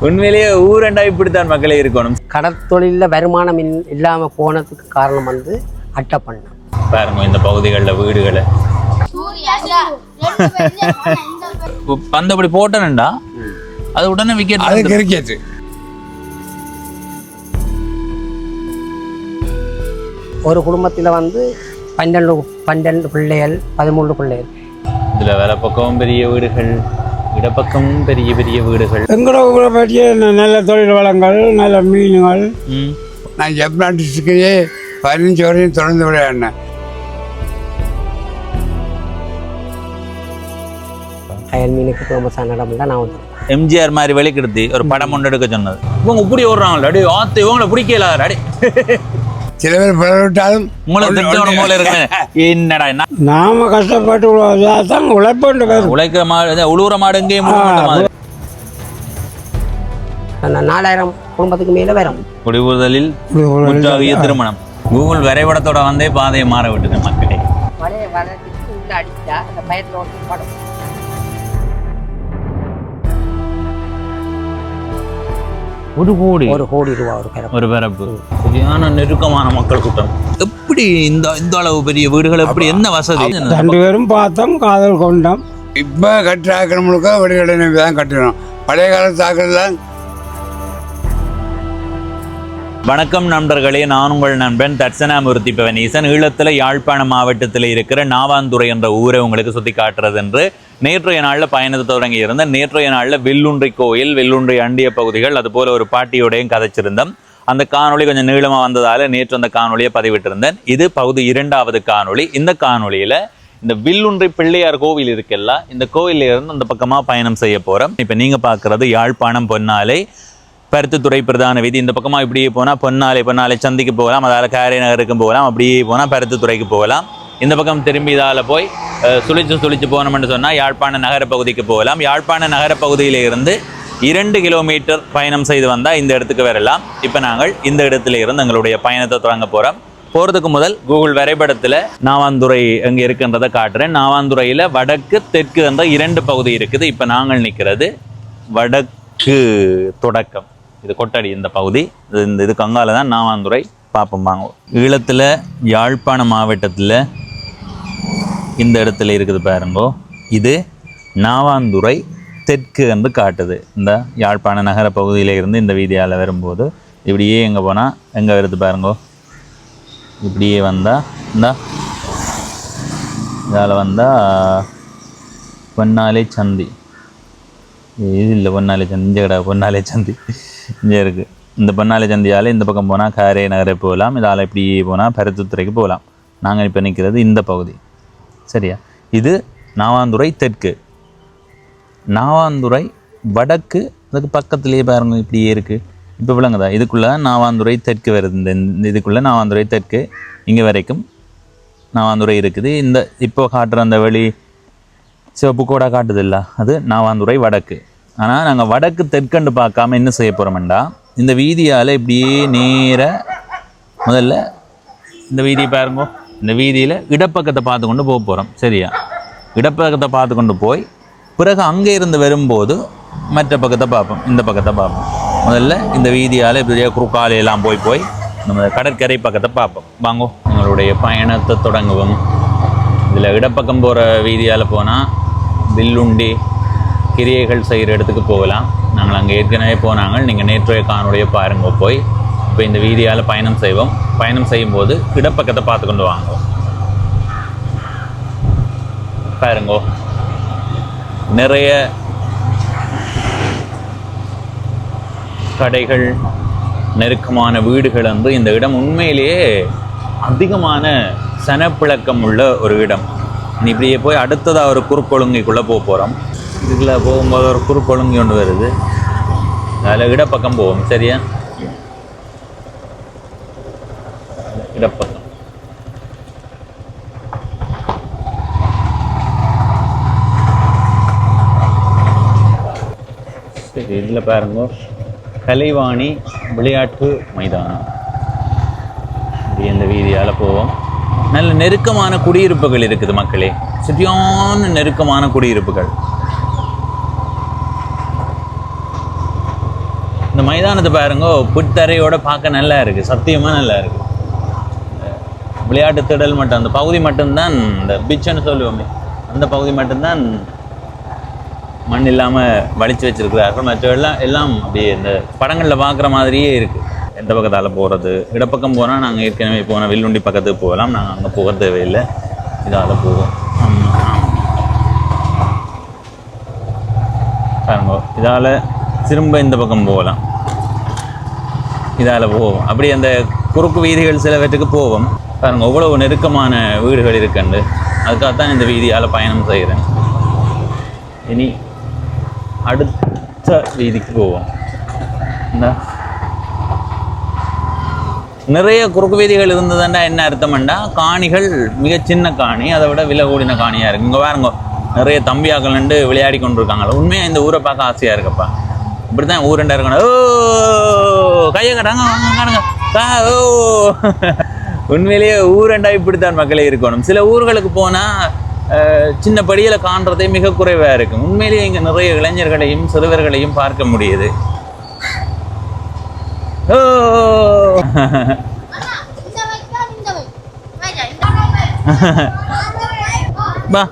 உண்மையிலேயே ஊரண்டா இப்படித்தான் மக்களே இருக்கணும். கடற்தொழிலில் வருமானம் இல்லாமல் போனதுக்கு காரணம் வந்து அட்டப்பண்ணம். பாருங்க இந்த பகுதிகளில் வீடுகளை பந்தப்படி போட்டனண்டா அது உடனே விக்கெட். ஒரு குடும்பத்தில் வந்து 12 பிள்ளைகள் 13 பிள்ளைகள். இதில் வேலை பக்கம் பெரிய வீடுகள், இடப்பக்கமும் பெரிய பெரிய வீடுகள். எங்களோட பற்றிய நல்ல தொழில் வளங்கள், நல்ல மீன்கள். நான் ஜப்னா டிஸ்ட்ரிக்ட்லேயே 15 வரையும் தொடர்ந்து விளையாடினேன். அயல் மீனுக்கு ஃபேமஸான இடம் தான் நான் வந்து எம்ஜிஆர் மாதிரி வெளிக்கிடுத்தி ஒரு படம் ஒன்று எடுக்க சொன்னது. இவங்க இப்படி ஓடுறாங்களா அடி ஆத்து, இவங்களை பிடிக்கல அடி. சில பேர் பிறவிட்டாலும் என்னடா நாம கஷ்டப்பட்டு உழைக்கிற மாடு உழுவுற மாடு எங்கேயும் 4000 குடும்பத்துக்கு மேலே வரும். குடிபுறுதலில் முற்றாகிய திருமணம். கூகுள் வரைபடத்தோட வந்தே பாதையை மாற விட்டுது மக்களே. ஒரு கோடி ரூபாய் ஒரு பிறப்பு. சரியான நெருக்கமான மக்கள் கூட்டம். எப்படி இந்த அளவு பெரிய வீடுகள், எப்படி என்ன வசதி? 2 பேரும் பார்த்தோம், காதல் கொண்டோம். இப்போ கட்டுற ஆக்கிரமணுக்கா வெளியிடனே தான் கட்டணும். பழைய காலத்து ஆக்கிறதுலாம். வணக்கம் நண்பர்களே, நான் உங்கள் நண்பன் தட்சணாமூர்த்தி பவனீசன். ஈழத்தில் யாழ்ப்பாணம் மாவட்டத்தில் இருக்கிற நாவாந்துறை என்ற ஊரை உங்களுக்கு சுற்றி காட்டுறது என்று நேற்றைய நாளில் பயணத்தை தொடங்கி இருந்தேன். நேற்றைய நாளில் வில்லுன்றி கோயில், வில்லுன்றி அண்டிய பகுதிகள், அதுபோல் ஒரு பாட்டியோடையும் கதைச்சிருந்தோம். அந்த காணொலி கொஞ்சம் நீளமாக வந்ததால் நேற்று அந்த காணொலியை பதிவிட்டிருந்தேன். இது பகுதி 2வது காணொலி. இந்த காணொலியில் இந்த வில்லுன்றி பிள்ளையார் கோவில் இருக்குல்ல, இந்த கோவிலில் இருந்து அந்த பக்கமாக பயணம் செய்ய போகிறோம். இப்போ நீங்கள் பார்க்குறது யாழ்ப்பாணம் பொன்னாலை பருத்தித்துறை பிரதான வீதி. இந்த பக்கமாக இப்படியே போனால் பொன்னாலை சந்திக்கு போகலாம், அதால் காரை நகருக்கும் போகலாம். அப்படியே போனால் பருத்தித்துறைக்கு போகலாம். இந்த பக்கம் திரும்பி இதால் போய் சுழிச்சு போனோம்னு சொன்னால் யாழ்ப்பாண நகர பகுதிக்கு போகலாம். யாழ்ப்பாண நகர பகுதியில் இருந்து 2 கிலோமீட்டர் பயணம் செய்து வந்தால் இந்த இடத்துக்கு வரலாம். இப்போ நாங்கள் இந்த இடத்துல இருந்து எங்களுடைய பயணத்தை தொடங்க போகிறோம். போகிறதுக்கு முதல் கூகுள் வரைபடத்தில் நாவாந்துறை எங்கே இருக்குன்றதை காட்டுறேன். நாவாந்துறையில் வடக்கு தெற்கு என்ற 2 பகுதி இருக்குது. இப்போ நாங்கள் நிற்கிறது வடக்கு தொடக்கம். இது கொட்டடி இந்த பகுதி. இதுக்கு அங்கால தான் நாவாந்துறை பார்ப்போம் வாங்க. ஈழத்தில் யாழ்ப்பாணம் மாவட்டத்தில் இந்த இடத்துல இருக்குது பாருங்கோ. இது நாவாந்துறை தெற்கு என்று காட்டுது. இந்த யாழ்ப்பாண நகர பகுதியில் இருந்து இந்த வீதியால் வரும்போது இப்படியே எங்கே போனால் எங்கே வருது பாருங்கோ. இப்படியே வந்தால் இந்த இதால் வந்தால் பொன்னாலை சந்தி. இது இல்லை பொன்னாலை சந்தி, இங்கே கிடா பொன்னாலை சந்தி இங்கே இருக்குது. இந்த பொன்னாலை சந்தியால் இந்த பக்கம் போனால் காரை நகரை போகலாம். இதால் இப்படியே போனால் பருத்தித்துறைக்கு போகலாம். நாங்கள் இப்போ நிற்கிறது இந்த பகுதி. சரியா? இது நாவாந்துறை தெற்கு. நாவாந்துறை வடக்கு அதுக்கு பக்கத்துலேயே பாருங்க இப்படியே இருக்குது. இப்போ விளங்குதா? இதுக்குள்ளே நாவாந்துறை தெற்கு வருது. இந்த இதுக்குள்ளே நாவாந்துறை தெற்கு இங்கே வரைக்கும் நாவாந்துறை இருக்குது. இந்த இப்போ காட்டுற அந்த வெளி சிவப்பு கூட காட்டுது இல்லை, அது நாவாந்துறை வடக்கு. ஆனால் நாங்கள் வடக்கு தெற்கண்டு பார்க்காம என்ன செய்ய போகிறோம்டா, இந்த வீதியால் இப்படியே முதல்ல இந்த வீதியை பாருங்க. இந்த வீதியில் இடப்பக்கத்தை பார்த்து கொண்டு போக போகிறோம். சரியா? இடப்பக்கத்தை பார்த்து கொண்டு போய் பிறகு அங்கே இருந்து வரும்போது மற்ற பக்கத்தை பார்ப்போம், இந்த பக்கத்தை பார்ப்போம். முதல்ல இந்த வீதியால் இப்படியே குறுக்காலையெல்லாம் போய் நம்ம கடற்கரை பக்கத்தை பார்ப்போம். வாங்கோ எங்களுடைய பயணத்தை தொடங்குவோம். இதில் இடப்பக்கம் போகிற வீதியால் போனால் வில்லுண்டி கிரியைகள் செய்கிற இடத்துக்கு போகலாம். நாங்கள் அங்கே ஏற்கனவே போனாங்க. நீங்கள் நேற்றைய காணொலியை பாருங்க. போய் இப்போ இந்த வீதியால் பயணம் செய்வோம். பயணம் செய்யும்போது இடப்பக்கத்தை பார்த்து கொண்டு வாங்குவோம். பாருங்கோ நிறைய கடைகள், நெருக்கமான வீடுகள் வந்து இந்த இடம் உண்மையிலேயே அதிகமான சனப்பிழக்கம் உள்ள ஒரு இடம். இப்படியே போய் அடுத்ததாக ஒரு குறுக்கொழுங்கைக்குள்ளே போக போகிறோம். இதுக்குள்ளே போகும்போது ஒரு குறுக்கொழுங்கி ஒன்று வருது, அதில் இடப்பக்கம் போவோம். சரியா? இடப்பக்கம் சரி. இதில் பாருங்க கலைவாணி விளையாட்டு மைதானம். இப்படி இந்த வீதியால் போவோம். நல்ல நெருக்கமான குடியிருப்புகள் இருக்குது மக்களே, சரியான நெருக்கமான குடியிருப்புகள். இந்த மைதானத்தை பாருங்க, புத்தரையோட பார்க்க நல்லா இருக்குது, சத்தியமாக நல்லா இருக்குது. விளையாட்டு திடல் மட்டும் அந்த பகுதி மட்டும்தான், இந்த பீச்சுன்னு சொல்லுவோமே அந்த பகுதி மட்டும்தான் மண் இல்லாமல் வலிச்சு வச்சிருக்கிறார்கள். மற்றவெல்லாம் எல்லாம் அப்படியே இந்த படங்களில் பார்க்குற மாதிரியே இருக்குது. எந்த பக்கத்தால் போகிறது, இடப்பக்கம் போனால் நாங்கள் ஏற்கனவே போன வில்லுண்டி பக்கத்துக்கு போகலாம், நாங்கள் அங்கே போக தேவையில்லை, இதால் போவோம். பாருங்க, இதால் திரும்ப இந்த பக்கம் போகலாம், இதால் போவோம். அப்படி அந்த குறுக்கு வீதிகள் சிலவற்றுக்கு போவோம். பாருங்க எவ்வளவு நெருக்கமான வீடுகள் இருக்குண்டு, அதுக்காகத்தான் இந்த வீதியால் பயணம் செய்கிறேன். இனி அடுத்த வீதிக்கு போவோம். இந்த நிறைய குறுக்கு வீதிகள் இருந்ததுன்னா என்ன அர்த்தம்ண்டா, காணிகள் மிக சின்ன காணி, அதை விட விலை கூடின காணியாக இருக்குது. இங்கே பாருங்க நிறைய தம்பியாக்கள் நின்று விளையாடி கொண்டு இருக்காங்களா. உண்மையாக இந்த ஊரை பார்க்க ஆசையாக இருக்கப்பா. இப்படி தான் ஊருண்டா இருக்கணும். ஓ கையை கட்டாங்க வாங்க ஓ உண்மையிலேயே ஊரண்டா இப்படித்தான் மக்களே இருக்கணும். சில ஊர்களுக்கு போனால் சின்ன படியில் காண்றதே மிக குறைவாக இருக்கும். உண்மையிலேயே இங்கே நிறைய இளைஞர்களையும் சிறுவர்களையும் பார்க்க முடியுது. ஓ பா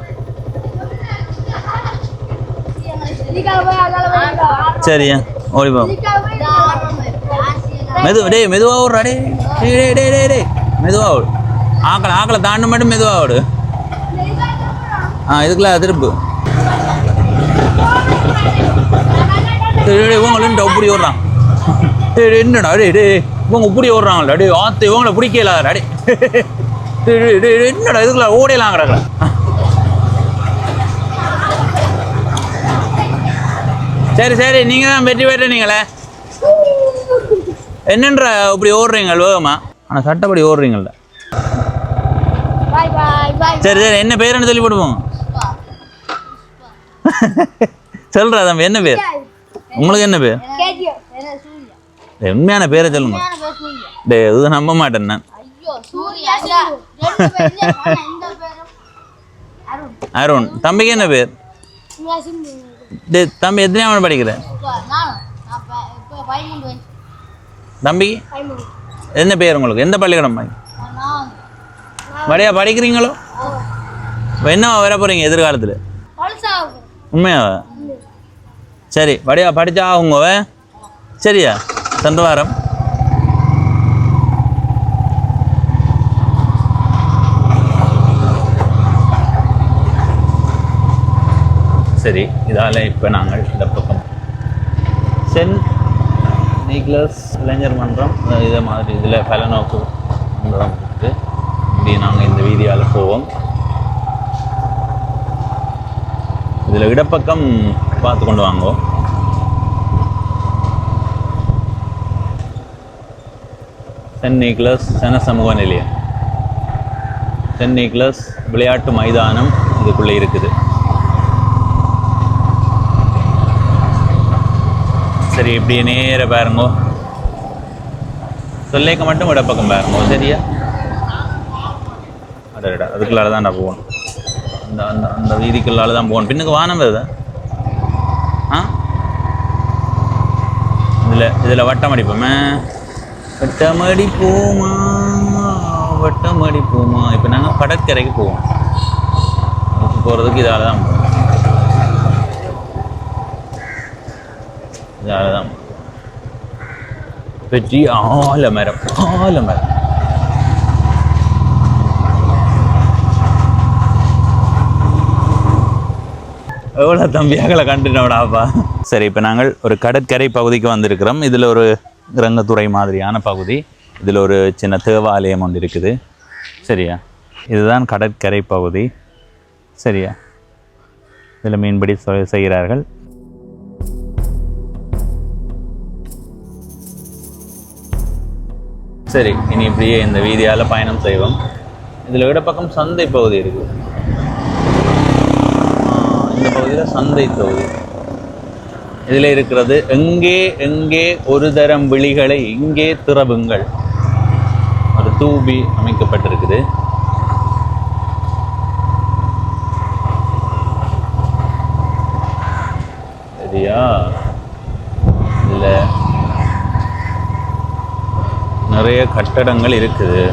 சரியா ஓடிப்பா. மெதுவா ஓடுறா, டே மெதுவா ஓடு. ஆக்களை தாண்ட மட்டும் மெதுவா ஓடு. இதுக்குள்ள திருப்பு. இவங்களும் இப்படி ஓடுறான். என்னடா டே இவங்க இப்படி ஓடுறாங்களா, டே ஆத்து இவங்களை பிடிக்கலாடா, டே என்னடா இதுக்குள்ள ஓடையலாம் கிடக்குற. சரி சரி, நீங்கள் தான் வெற்றி பெற்றீங்களே. என்னன்ற இப்படி ஓடுறீங்க வேகமா, ஆனால் சட்டப்படி ஓடுறீங்கள. சரி சரி, என்ன பேருன்னு சொல்லி போடுவோம். சொல்றா தம்பி, என்ன பேர் உங்களுக்கு? என்ன பேர்? உண்மையான பேரை சொல்லுங்க. டே இது நம்ப மாட்டேன் நான். அருண். தம்பிக்கு என்ன பேர்? டே தம்பி எத்தனையாவது படிக்கிறேன்? தம்பி என்ன பேர் உங்களுக்கு? எந்த பள்ளிக்கூடம் வடையா படிக்கிறீங்களோ? என்ன வர போறீங்க எதிர்காலத்தில்? உண்மையாவா? சரி வடையா படிச்சா ஆகுங்க. சரியா? சென்ற வாரம் சரி, இதால் இப்போ நாங்கள் இந்த பக்கம் சென்ட் நீக்லஸ் இளைஞர் மன்றம் இதே மாதிரி இதில் பலநோக்கு மன்றம் இருக்குது. இப்படி நாங்கள் இந்த வீதியால் போவோம். இதில் இடப்பக்கம் பார்த்து கொண்டு வாங்குவோம். சென்ட் நீக்லஸ் சன சமூக நிலையம், சென்ட் நீக்லஸ் விளையாட்டு மைதானம் இதுக்குள்ளே இருக்குது. சரி, இப்படி நேர பாருங்கோ, சொல்லேக்க மட்டும் இடப்பக்கம் பாருங்கோ. சரியா? அடடா, அதுக்குள்ளால தான் நான் போகணும். அந்த அந்த அந்த வீதிக்குள்ளால தான் போகணும். பின்னுக்கு வானம் வருதா? இதில் வட்டம் அடிப்போமே. வட்டம் அடிப்போமா. இப்போ நாங்கள் கடற்கரைக்கு போவோம். போகிறதுக்கு இதால் தான் போவோம். இதால் தான் பெட்டி ஆலமரம். எவ்வளோ தம்பியாக்களை கண்டுனோடாப்பா. சரி, இப்போ நாங்கள் ஒரு கடற்கரை பகுதிக்கு வந்திருக்கிறோம். இதில் ஒரு ரங்கத்துறை மாதிரியான பகுதி. இதில் ஒரு சின்ன தேவாலயம் ஒன்று இருக்குது. சரியா? இதுதான் கடற்கரை பகுதி. சரியா? இதில் மீன்பிடி செய்கிறார்கள். சரி, இனி இப்படியே இந்த வீதியால் பயணம் செய்வோம். இதில் இடப்பக்கம் சந்தை பகுதி இருக்குது. இந்த பகுதியில் சந்தை பகுதி. இதில் இருக்கிறது எங்கே எங்கே ஒரு தரம் விழிகளை இங்கே திறவுங்கள். ஒரு தூபி அமைக்கப்பட்டிருக்குது. சரியா? இதில் நிறைய கட்டடங்கள் இருக்குது.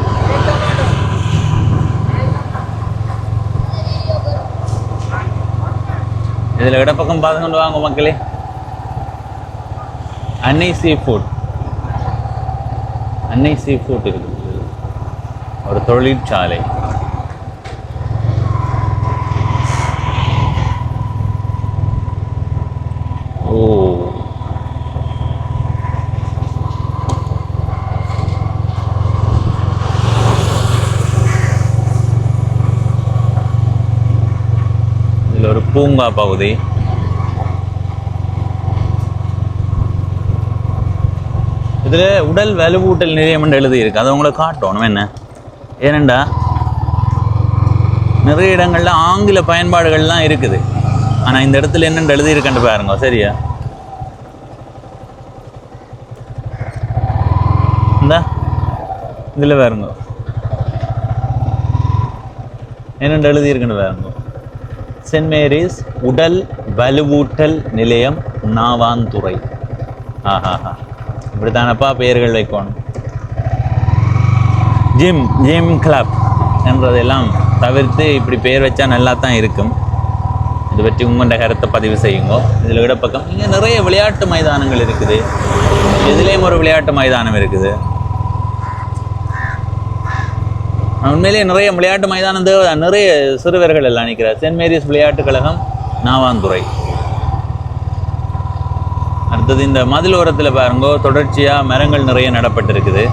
இதில் இடப்பக்கம் பார்த்து கொண்டு வாங்க மக்களே. அன்னை சீ ஃபுட், அன்னை சீ ஃபுட் இருக்குது. ஒரு தொழிற்சாலை. ஓ, இதில் ஒரு பூங்கா பகுதி. இதில் உடல் வலுவூட்டல் நிலையம் என்று எழுதியிருக்கு. அதை உங்களை காட்டணும் என்ன, ஏனண்டா நிறைய இடங்கள்ல ஆங்கில பயன்பாடுகள்லாம் இருக்குது. ஆனால் இந்த இடத்துல என்னென்று எழுதியிருக்கேன்னு பாருங்க. சரியா, இந்த இதில் பாருங்க என்னென்று எழுதியிருக்குன்னு பாருங்க. சென்ட் மேரிஸ் உடல் வலுவூட்டல் நிலையம் நாவாந்துறை. ஆஹாஹா, இப்படித்தானப்பா பெயர்கள் வைக்கணும். ஜிம் கிளப் என்றதெல்லாம் தவிர்த்து இப்படி பெயர் வச்சா நல்லா தான் இருக்கும். இதை பற்றி உங்களோட கருத்தை பதிவு செய்யுங்க. இதில் இடப்பக்கம் இங்கே நிறைய விளையாட்டு மைதானங்கள் இருக்குது. இதுலேயும் ஒரு விளையாட்டு மைதானம் இருக்குது. உண்மையிலேயே நிறைய விளையாட்டு மைதானம் தேவை. நிறைய சிறுவர்கள் எல்லாம் நிற்கிறார். சென்ட் மேரிஸ் விளையாட்டுக் கழகம் நாவாந்துறை. அடுத்தது இந்த மதில் ஓரத்தில் பாருங்க, தொடர்ச்சியாக மரங்கள் நிறைய நடப்பட்டிருக்குது.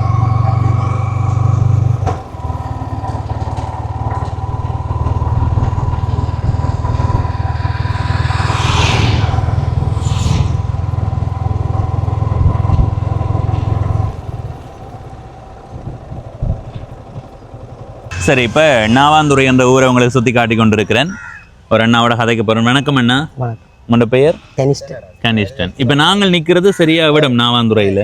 சரி, இப்போ நாவாந்துறை என்ற ஊரை உங்களுக்கு சுற்றி காட்டி கொண்டிருக்கிறேன். ஒரு அண்ணாவோட கதைக்கு போகிறோம். வணக்கம் அண்ணா. வணக்கம். உங்களோட பெயர்? கனிஷ்டன். கனிஷ்டன். இப்போ நாங்கள் நிற்கிறது சரியா விடம் நாவாந்துறையில்?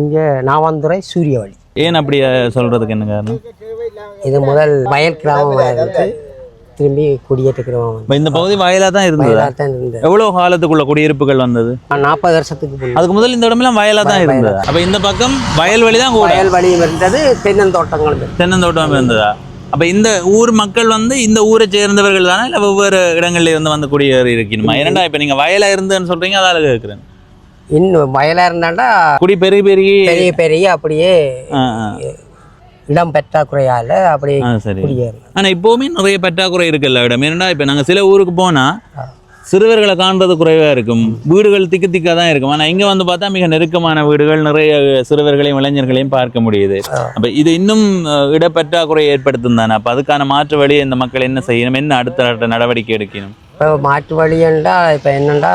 இங்கே நாவாந்துறை சூரிய வழி. ஏன் அப்படி சொல்கிறதுக்கு என்ன காரணம்? இது முதல் வயல் கிராமமாக இருந்து திரும்பி குடியேற்ற கிராமம். இப்போ இந்த பகுதி வயலாக தான் இருந்தது. எவ்வளோ காலத்துக்குள்ள குடியிருப்புகள் வந்தது? 40 வருஷத்துக்கு முன்னாடி. அதுக்கு முதல் இந்த இடமெல்லாம் வயலாக தான் இருந்தது. அப்போ இந்த பக்கம் வயல்வெளி தான் கூட. வயல் வழியும் இருந்தது, தென்னந்தோட்டங்களும் இருந்தது. தென்னந்தோட்டம் இருந்ததா? அப்போ இந்த ஊர் மக்கள் வந்து இந்த ஊரை சேர்ந்தவர்கள் தானே, இல்லை ஒவ்வொரு இடங்கள்ல இருந்து வந்து குடியேறி இருக்கணுமா? ஏன்னா இப்போ நீங்கள் வயலாக இருந்துன்னு சொல்கிறீங்க, அதால கேட்குறேன். இன்னும் வயலாக இருந்தாண்டா குடி பெரிய பெரிய பெரிய அப்படியே இடம் பற்றாக்குறையால அப்படியே சரி. குடியேறும். ஆனால் இப்போவுமே நிறைய பற்றாக்குறை இருக்குல்ல இடம். ஏன்னா இப்போ நாங்கள் சில ஊருக்கு போனால் சிறுவர்களை காண்றது குறைவாக இருக்கும். வீடுகள் திக்கு திக்காக தான் இருக்கும். ஆனால் இங்கே வந்து பார்த்தா மிக நெருக்கமான வீடுகள், நிறைய சிறுவர்களையும் இளைஞர்களையும் பார்க்க முடியுது. அப்போ இது இன்னும் இடப்பற்றாக்குறையை ஏற்படுத்தும் தானே. அப்போ அதுக்கான மாற்று வழியை இந்த மக்கள் என்ன செய்யணும், என்ன அடுத்த நடவடிக்கை எடுக்கணும்? இப்போ மாற்று வழின்னா இப்போ என்னென்னா,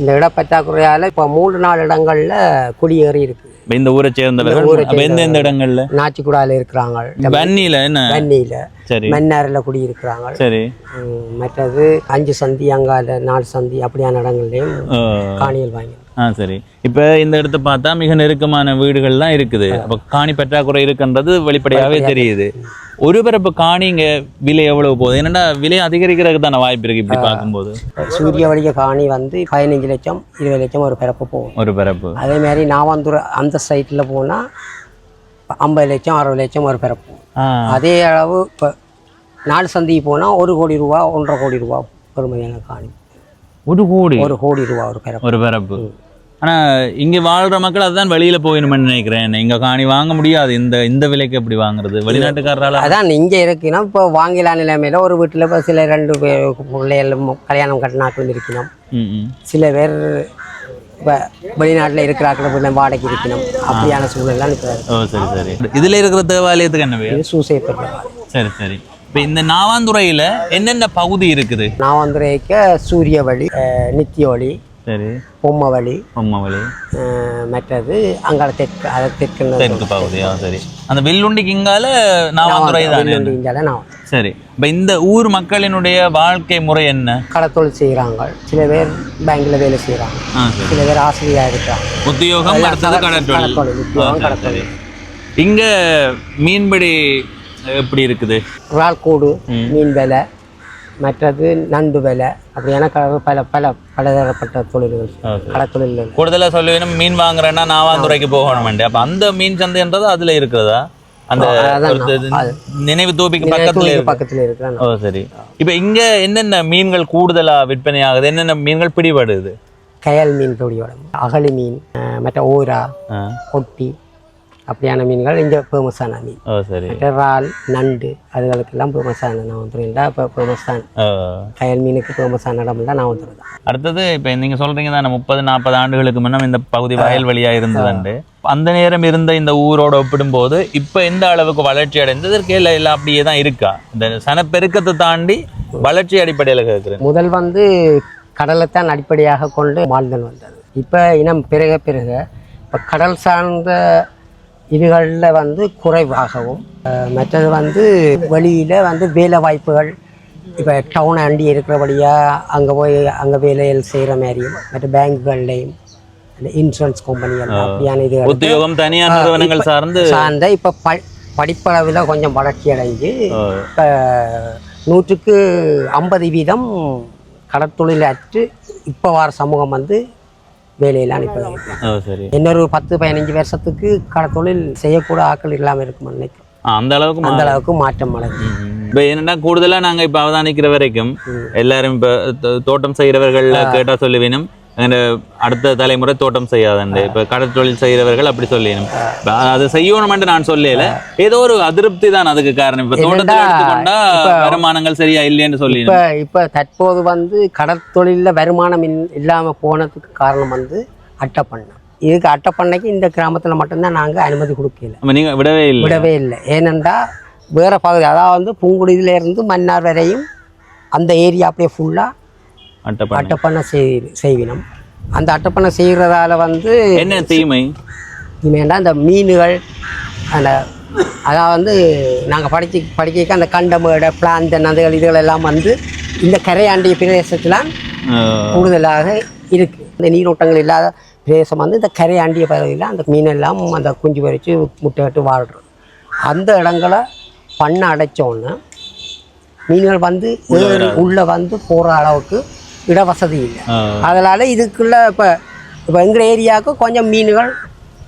இந்த இடப்பற்றாக்குறையால் இப்போ 3-4 இடங்களில் குடியேறி இருக்குது இந்த ஊரை சேர்ந்தவர்கள். எந்தெந்த இடங்கள்ல? நாச்சிக்குடால இருக்கிறாங்க, வன்னியில, என்ன வன்னியில, சரி, மன்னாரில் குடியிருக்கிறாங்க. சரி. மற்றது 5 சந்தி, அங்கால 4 சந்தி அப்படியான இடங்கள்லையும் காணிகள் வாங்கி. சரி. இப்போ இந்த இடத்த பார்த்தா மிக நெருக்கமான வீடுகள்லாம் இருக்குது. அப்போ காணி பற்றாக்குறை இருக்குன்றது வெளிப்படையாகவே தெரியுது. ஒரு பரப்பு காணிங்க விலை எவ்வளவு போகுது? என்னடா விலை அதிகரிக்கிறதுக்கு தானே வாய்ப்பு இருக்கு இப்படி பார்க்கும்போது. சூரிய வழிய காணி வந்து 15 லட்சம் 20 லட்சம் ஒரு பிறப்பு போகும். ஒரு பிறப்பு. அதே மாதிரி நாவாந்துறை அந்த சைட்டில் போனால் 50 லட்சம் 60 லட்சம் ஒரு பிறப்பு. அதே அளவு இப்போ 4 சந்திக்கு போனால் 1 கோடி ரூபா 1.5 கோடி ரூபா பெருமதியான காணி. 1 கோடி ரூபா ஒரு பிறப்பு. ஒரு பிறப்பு. ஆனால் இங்கே வாழ்கிற மக்கள் அதுதான் வெளியில் போகணும்னு நினைக்கிறேன். இங்கே காணி வாங்க முடியாது. இந்த விலைக்கு எப்படி வாங்குறது? வெளிநாட்டுக்காரரால் அதான் இங்கே இருக்குன்னா இப்போ வாங்கலாம் நிலைமையில் ஒரு வீட்டில் இப்போ சில 2 பிள்ளைகள் கல்யாணம் கட்டினாக்களும் இருக்கணும். சில பேர் இப்போ வெளிநாட்டில் இருக்கிறாக்கள் வாடகை இருக்கணும். அப்படியான சூழ்நிலை இப்போ. சரி சரி. இதில் இருக்கிற தேவாலயத்துக்கு என்ன பேர்? சூசையப்பர். சரி சரி. இப்போ இந்த நாவாந்துறையில் என்னென்ன பகுதி இருக்குது? நாவாந்துறைக்கு சூரிய வழி, நித்திய வழி, சரி, பொம்மை வழி, மற்றது அங்கால தெற்கு பகுதியா? சரி. அந்த வில்லுண்டிக்கு இங்கால நாவாந்துறை தான். சரி. இப்போ இந்த ஊர் மக்களினுடைய வாழ்க்கை முறை என்ன? கடத்தொழில் செய்கிறாங்க. சில பேர் பேங்க்ல வேலை செய்கிறாங்க. சில பேர் ஆசிரியராக இருக்கிறாங்க. உத்தியோகம், அடுத்தது கடத்தொழில். இங்கே மீன்பிடி எப்படி இருக்குது? இறால் கூடு, மீன் வேலை, மற்றது நண்டு வேலை அப்படியான பல பல பலதரப்பட்ட தொழில்கள் கடத்தொழில்கள். கூடுதலா சொல்லி வேணும், மீன் வாங்குறேன்னா நாவாந்துறைக்கு போகணும். அப்ப அந்த மீன் சந்தைன்றது அதுல இருக்குதா? அந்த நினைவு தோப்பிக்கு பக்கத்துல இருக்கு. ஓ சரி. இப்ப இங்க என்னென்ன மீன்கள் கூடுதலா விற்பனை ஆகுது? என்னென்ன மீன்கள் பிடிபடுது? கயல் மீன் பிடிபடும், அகழி மீன், மற்ற ஓரா, கொட்டி அப்படியான மீன்கள் இங்கே ஃபேமஸான மீன். ஓ சரி. இறால், நண்டு அதுகளுக்கெல்லாம் ஃபேமஸான நாவந்துறையில் இப்போ ஃபேமஸ் தான். கயல் மீனுக்கு ஃபேமஸான இடம்ல நாவந்துறை தான். அடுத்தது இப்போ நீங்கள் சொல்கிறீங்க தானே 30-40 ஆண்டுகளுக்கு முன்னம் இந்த பகுதி வயல் வழியாக இருந்ததுண்டு. அந்த நேரம் இருந்த இந்த ஊரோட ஒப்பிடும்போது இப்போ எந்த அளவுக்கு வளர்ச்சி அடைந்ததற்கு எல்லாம் அப்படியே தான் இருக்கா? இந்த சனப்பெருக்கத்தை தாண்டி வளர்ச்சி அடிப்படையில் கேட்குறேன். முதல் கடலைத்தான் அடிப்படையாக கொண்டு வாழ்ந்தல் வந்தது. இப்போ இனம் பிறக இப்போ கடல் சார்ந்த இதுகளில் குறைவாகவும், மற்றது வெளியில் வேலை வாய்ப்புகள் இப்போ டவுன் அண்டி இருக்கிறபடியாக அங்கே போய் அங்கே வேலைகள் செய்கிற மாதிரியும், மற்ற பேங்குகள்லையும் அந்த இன்சூரன்ஸ் கம்பெனிகள் அப்படியான இது உத்தியோகம் தனியார் நிறுவனங்கள் சார்ந்த இப்போ படிப்பளவில் கொஞ்சம் வளர்ச்சி அடைஞ்சு இப்போ 100க்கு 50% கடற்தொழில் அற்று இப்போ வர சமூகம் வேலையெல்லாம் அனுப்பி இன்னொரு 10-15 வருஷத்துக்கு கடற்தொழில் செய்யக்கூட ஆக்கள் இல்லாமல் இருக்கும் நினைக்கும். அந்த அளவுக்கு மாற்றம் அடைஞ்சு. இப்போ என்னன்னா கூடுதலாக நாங்கள் இப்போ அவதானிக்கிற வரைக்கும் எல்லாரும் இப்போ தோட்டம் செய்கிறவர்கள் கேட்டால் சொல்லி வேணும், அடுத்த தலைமுறை தோட்டம் செய்யாதண்டு. இப்போ கடற்தொழில் செய்கிறவர்கள் அப்படி சொல்லிடணும். அதை செய்யணும்னு நான் சொல்லல, ஏதோ ஒரு அதிருப்தி தான் அதுக்கு காரணம். இப்போ தோட்டத்தில் எடுத்துக்கொண்டா வருமானங்கள் சரியா இல்லைன்னு சொல்லி இப்போ தற்போது கடற்தொழிலில் வருமானம் இல்லாமல் போனதுக்கு காரணம் அட்டைப்பண்ணை. இதுக்கு அட்டைப்பண்ணைக்கு இந்த கிராமத்தில் மட்டும்தான் நாங்கள் அனுமதி கொடுக்கல. நீங்கள் விடவே இல்லை. ஏனென்றா வேறு பகுதி, அதாவது புங்குடியிலேருந்து மன்னார் வரையும் அந்த ஏரியா அப்படியே ஃபுல்லாக அட்டைப்பண்ணை செய்வினோம். அந்த அட்டைப்பண்ணை செய்கிறதால என்ன தீமைண்டா இந்த மீன்கள் அந்த அதாவது நாங்கள் படிக்க அந்த கண்டமேடை பிளாந்தன் அதுகள் இதுகள் எல்லாம் இந்த கரையாண்டிய பிரதேசத்தில் கூடுதலாக இருக்குது. இந்த நீரோட்டங்கள் இல்லாத பிரதேசம் இந்த கரையாண்டிய பகுதியில் அந்த மீனெல்லாம் அந்த குஞ்சு பறித்து முட்டையிட்டு வாழ்கிறது. அந்த இடங்களை பண்ணை அடைச்சோன்னு மீன்கள் உள்ளே போகிற அளவுக்கு இடவசதி இல்லை. அதனால் இதுக்குள்ள இப்போ எங்கள் ஏரியாவுக்கு கொஞ்சம் மீன்கள்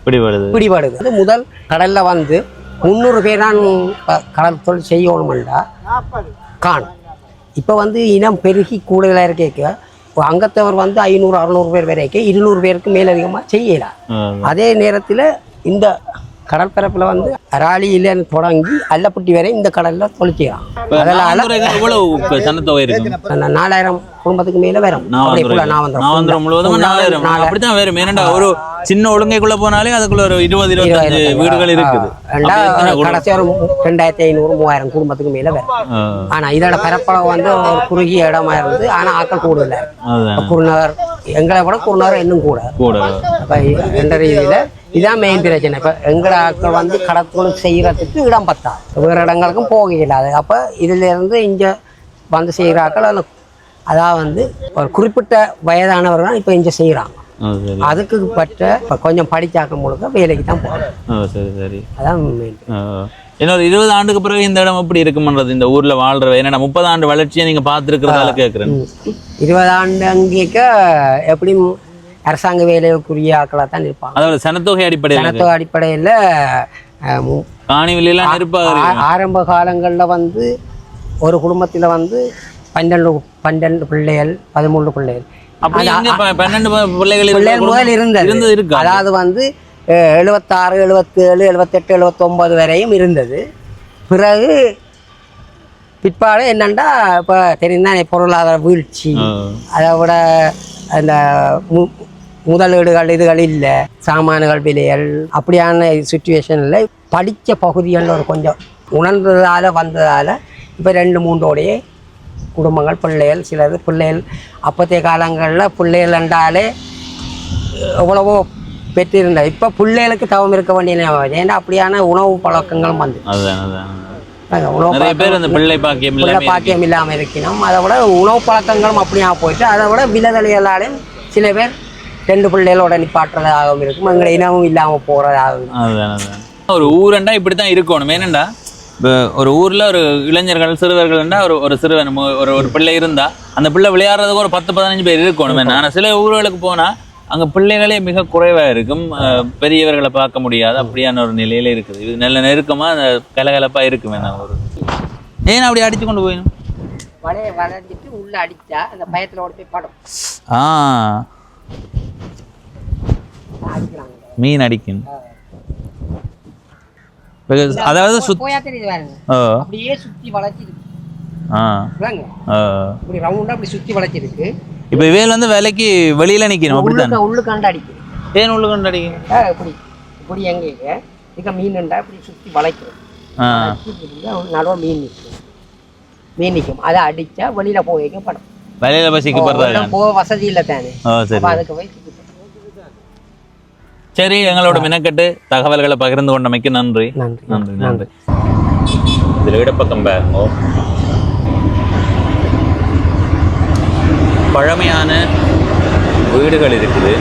பிடிபடுது. முதல் கடலில் 300 பேர் தான் கடல் தொழில் செய்யணுமெண்டா காணும். இப்போ இனம் பெருகி கூடுதலாக இருக்க அங்கத்தவர் 500-600 பேர் வரைக்கும் 200 பேருக்கு மேலதிகமாக செய்யலாம். அதே நேரத்தில் இந்த கடற்பரப்பில் அராலியில தொடங்கி அல்லப்பட்டி வரை இந்த கடலில் தொழில் செய்யலாம். அதனால 4000 குடும்பத்துக்கு மேல வரும். ஒரு சின்ன ஒழுங்கைக்குள்ள போனாலே அதுக்குள்ள ஒரு 20-25 வீடுகள் இருக்குது. கடைசி ஒரு 2500-3000 குடும்பத்துக்கு மேல வரும். ஆனா இதோட பரப்பளவு ஒரு குறுகிய இடமா இருந்து ஆனா ஆக்கள் கூடுதல குருநகர் எங்களை விட குருநகர் இன்னும் கூட. என்ற ரீதியில இதான் மெயின் பிரச்சனை. இப்போ எங்களை ஆக்கள் கடத்தொழில் செய்யறதுக்கு இடம் பத்தா, வேறு இடங்களுக்கும் போக இயலாது. அப்போ இதுல இருந்து இங்கே செய்கிற ஆக்கள் அதாவது ஒரு குறிப்பிட்ட வயதானவர்கள் தான் இப்போ இங்கே செய்கிறாங்க. அதுக்கு பற்ற இப்போ கொஞ்சம் படித்தாக்க முழுக்க வேலைக்கு தான் போகணும். அதான் மெயின். இன்னொரு 20 ஆண்டுக்கு பிறகு இந்த இடம் எப்படி இருக்கும்ன்றது இந்த ஊர்ல வாழ்ற என்னடா 30 ஆண்டு வளர்ச்சியை நீங்க பார்த்துருக்கிறதால கேட்குறேன். 20 ஆண்டு அங்கேக்க எப்படியும் அரசாங்க வேலைக்குரிய ஆக்களாக தான் இருப்பாங்க. அதாவது சனத்தொகை அடிப்படையில் காணிவிலாம் இருப்பாங்க. ஆரம்ப காலங்களில் ஒரு குடும்பத்தில் 12 பிள்ளைகள் 13 பிள்ளைகள் 12 பிள்ளைகள் முதல் இருந்தது. அதாவது 76, 77, 78, 79 வரையும் இருந்தது. பிறகு பிற்பாடு என்னென்னா இப்போ தெரியும்தான் பொருளாதார வீழ்ச்சி, அதை விட அந்த முதலீடுகள் இதுகள் இல்லை, சாமான்கள் விலைகள் அப்படியான சுச்சுவேஷனில் படித்த பகுதிகளில் ஒரு கொஞ்சம் உணர்ந்ததால் வந்ததால் இப்போ 2-3 குடும்பங்கள் பிள்ளைகள் சிலது பிள்ளைகள் அப்போத்தைய காலங்களில் பிள்ளைகள் என்றாலே எவ்வளவோ பெற்றிருந்தார். இப்போ பிள்ளைகளுக்கு தவம் இருக்க வேண்டிய ஏன்னா அப்படியான உணவு பழக்கங்களும் பிள்ளை பாக்கியம் இல்லாமல் இருக்கணும். அதை விட உணவு பழக்கங்களும் அப்படியா போயிட்டு அதை விட விலதலைகளாலும் சில பேர் 2 பிள்ளைகளோட நிப்பாட்டுறதாகவும் இருக்கும். எங்களை இனமும் இல்லாமல் போகிறதாகவும். ஒரு ஊரண்டா இப்படித்தான் இருக்கணும். ஏனண்டா இப்போ ஒரு ஊரில் ஒரு இளைஞர்கள் சிறுவர்கள்னா ஒரு சிறுவன் ஒரு பிள்ளை இருந்தால் அந்த பிள்ளை விளையாடுறதுக்கு ஒரு 10-15 பேர் இருக்கணும். ஆனால் சில ஊர்களுக்கு போனால் அங்கே பிள்ளைகளே மிக குறைவாக இருக்கும், பெரியவர்களை பார்க்க முடியாது, அப்படியான ஒரு நிலையில இருக்குது. இது நல்ல நெருக்கமாக அந்த கலகலப்பாக இருக்கும். என்ன ஒரு ஏன் அப்படி அடித்து கொண்டு போயிடும்? வலையை வளைஞ்சிட்டு உள்ள அடித்தா அந்த பயத்தில் ஓடி போய் படம் அடிக்கிறாங்க, மீன் அடிக்கும். அதாவது போயா தெரியுது பாருங்க, அப்படியே சுற்றி வளைச்சிருக்கு. இப்படி ரவுண்டா அப்படி சுற்றி வளைச்சிருக்கு. இப்போ இவையில் வந்து விலைக்கு வெளியில நிற்கணும், அப்படித்தான் உள்ளுக்காண்டு அடிக்கும். ஏன் உள்ளுக்காண்டு அடிக்கும்? இப்படி இப்படி எங்கே இங்கே மீன்ண்டா இப்படி சுற்றி வளைக்கிறோம், நடுவில் மீன் நிற்கும். அதை அடித்தா வெளியில போய் படம் வெளியில பசிக்கு போக வசதி இல்லை தானே, அதுக்கு போய் சரி. எங்களோட மினக்கட்டு தகவல்களை பகிர்ந்து கொண்டமைக்கு நன்றி. நன்றி நன்றி. இதில் இடப்பக்கம் பாருங்க, பழமையான வீடுகள் இருக்குது.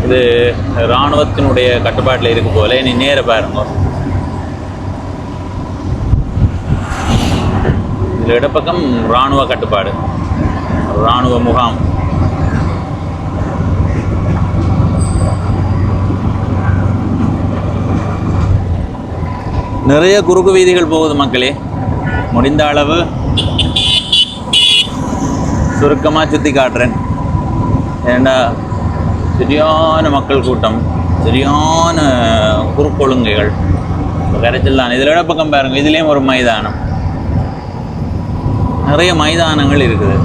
இது இராணுவத்தினுடைய கட்டுப்பாட்டில் இருக்கு போல. நீ நேர பாருங்க, இதில் இடப்பக்கம் இராணுவ கட்டுப்பாடு, இராணுவ முகாம். நிறைய குறுக்கு வீதிகள் போகுது மக்களே. முடிந்த அளவு சுருக்கமாக சுற்றி காட்டுறேன். ஏண்டா சரியான மக்கள் கூட்டம், சரியான குறுக்கொழுங்கைகள், கரைச்சல் தான். இதில் இடப்பக்கம் பாருங்க, இதுலேயும் ஒரு மைதானம், நிறைய மைதானங்கள் இருக்குது.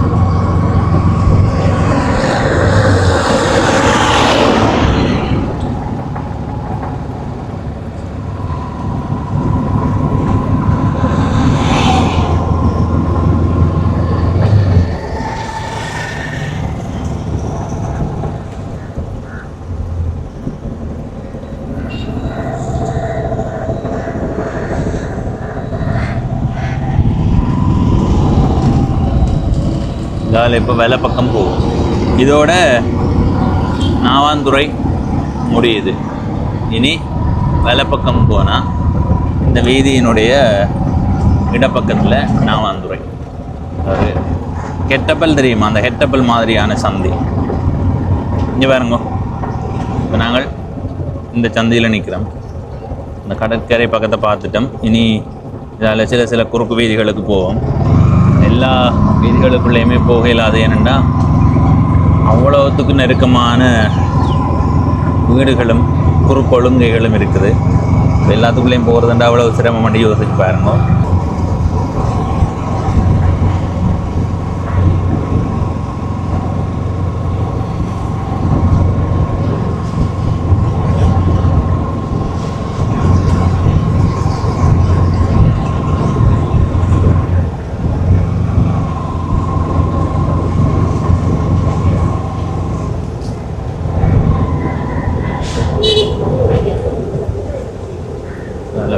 இப்போ வேலை பக்கம் போகும். இதோட நாவாந்துறை முடியுது. இனி வேலை பக்கம் போனால் இந்த வீதியினுடைய இடப்பக்கத்தில் நாவாந்துறை, அது ஹெட்டப்பல் தெரியுமா, அந்த ஹெட்டப்பல் மாதிரியான சந்தி. இங்கே பாருங்க, இப்போ நாங்கள் இந்த சந்தையில் நிற்கிறோம். இந்த கடற்கரை பக்கத்தை பார்த்துட்டோம். இனி இதில் சில குறுக்கு வீதிகளுக்கு போவோம். எல்லா வீதிகளுக்குள்ளேயுமே போக இல்லாது. ஏனெண்டா அவ்வளோத்துக்கு நெருக்கமான வீடுகளும் குறுக்கொழுங்கைகளும் இருக்குது. எல்லாத்துக்குள்ளேயும் போகிறதுண்டா அவ்வளோ சிரமம் பண்ணி யோசிச்சு பாருங்க.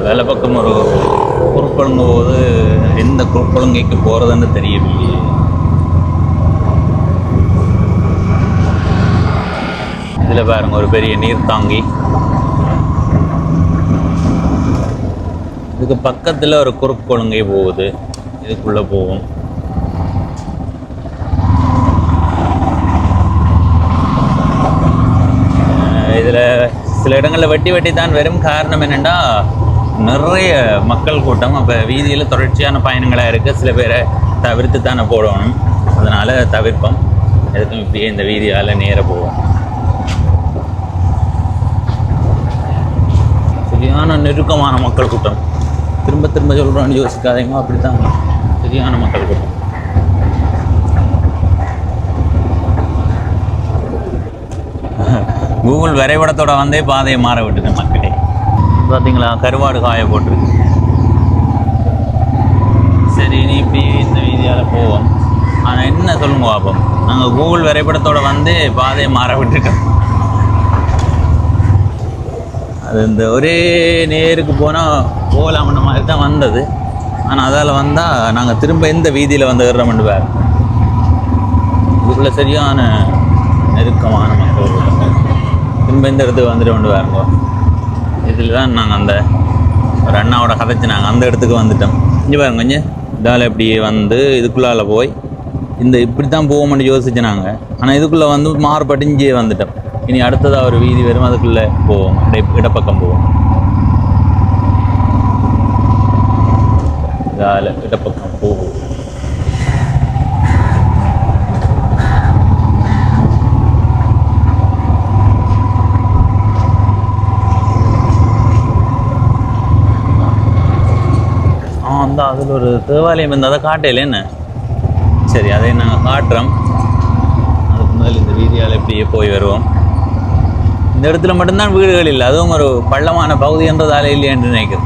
வேலை பக்கம் ஒரு குறுக்கொழுங்கு போது எந்த குறுக்கொழுங்கைக்கு போகிறதுன்னு தெரியவில்லை. இதில் பாருங்க, ஒரு பெரிய நீர்த்தாங்கி. இதுக்கு பக்கத்தில் ஒரு குறுக்கொழுங்கை போகுது, இதுக்குள்ளே போகும். இதில் சில இடங்களில் வெட்டி தான் வரும். காரணம் என்னென்னா நிறைய மக்கள் கூட்டம். அப்போ வீதியில் தொடர்ச்சியான பயணங்களாக இருக்குது. சில பேரை தவிர்த்து தானே போடணும், அதனால் தவிர்ப்போம். எதுக்கும் இப்படியே இந்த வீதியால் நேர போவோம். சரியான நெருக்கமான மக்கள் கூட்டம். திரும்ப சொல்கிறோன்னு யோசிக்காதீங்க, அப்படி தான் சரியான மக்கள் கூட்டம். கூகுள் வரைபடத்தோட வந்தே பாதையை மாற விட்டுட்டேன் மக்களே. பார்த்தீங்களா, கருவாடு காய போட்டிருக்கு. சரி, நீ இப்படி இந்த வீதியால் போவோம். ஆனால் என்ன சொல்லுங்க பாப்போம், நாங்கள் கூகுள் வரைபடத்தோட வந்து பாதையை மாற விட்டுட்டோம். அது இந்த ஒரே நேருக்கு போனால் போகலாம்ன்ற மாதிரி தான் வந்தது. ஆனால் அதால் வந்தால் நாங்கள் திரும்ப எந்த வீதியில் வந்து ஏறுறோம்னு வேறு இதுக்குள்ள சரியான நெருக்கமான மக்கள் திரும்ப இந்த இடத்துக்கு வந்துட்டு கொண்டு வேறுங்கோ. இதில் தான் நாங்கள் அந்த ஒரு அண்ணாவோட கதைச்சு நாங்கள் அந்த இடத்துக்கு வந்துட்டோம். இங்கே பாருங்க கொஞ்சம் இதால் இப்படி வந்து இதுக்குள்ளால போய் இந்த இப்படி தான் போவோம்னு யோசிச்சு நாங்கள். ஆனால் இதுக்குள்ளே வந்து மாறுபட்டு இங்கே வந்துட்டோம். இனி அடுத்ததாக ஒரு வீதி வரும், அதுக்குள்ளே போவோம், இடப்பக்கம் போவோம். இதால் இடப்பக்கம் போவோம். அந்த அதில் ஒரு தேவாலயம் இருந்தால் அதை காட்டையில் என்ன சரி அதை நாங்கள் காட்டுறோம். அதுக்கு முதல் இந்த வீதியால் இப்படியே போய் வருவோம். இந்த இடத்துல மட்டும்தான் வீடுகள் இல்லை, அதுவும் ஒரு பள்ளமான பகுதி என்றதால இல்லை என்று நினைக்கிறேன்.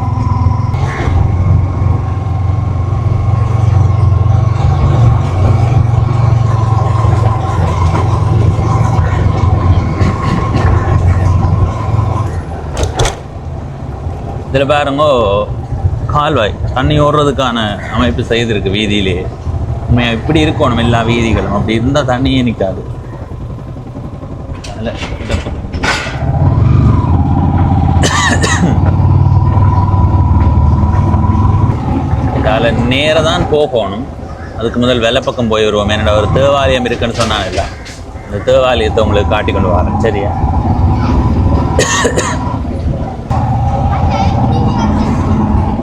இதில் பாருங்கோ கால்வாய் தண்ணி ஓடுறதுக்கான அமைப்பு செய்திருக்கு வீதியிலே. உண்மையாக இப்படி இருக்கணும் எல்லா வீதிகளும், அப்படி இருந்தால் தண்ணியே நிற்காது. அதில் இதால் நேராக தான் போகணும். அதுக்கு முதல் வெள்ளை பக்கம் போய் வருவோம். என்னோட ஒரு தேவாலயம் இருக்குன்னு சொன்னாங்க இல்லை, அந்த தேவாலயத்தை உங்களுக்கு காட்டி கொண்டு வரேன். சரியா?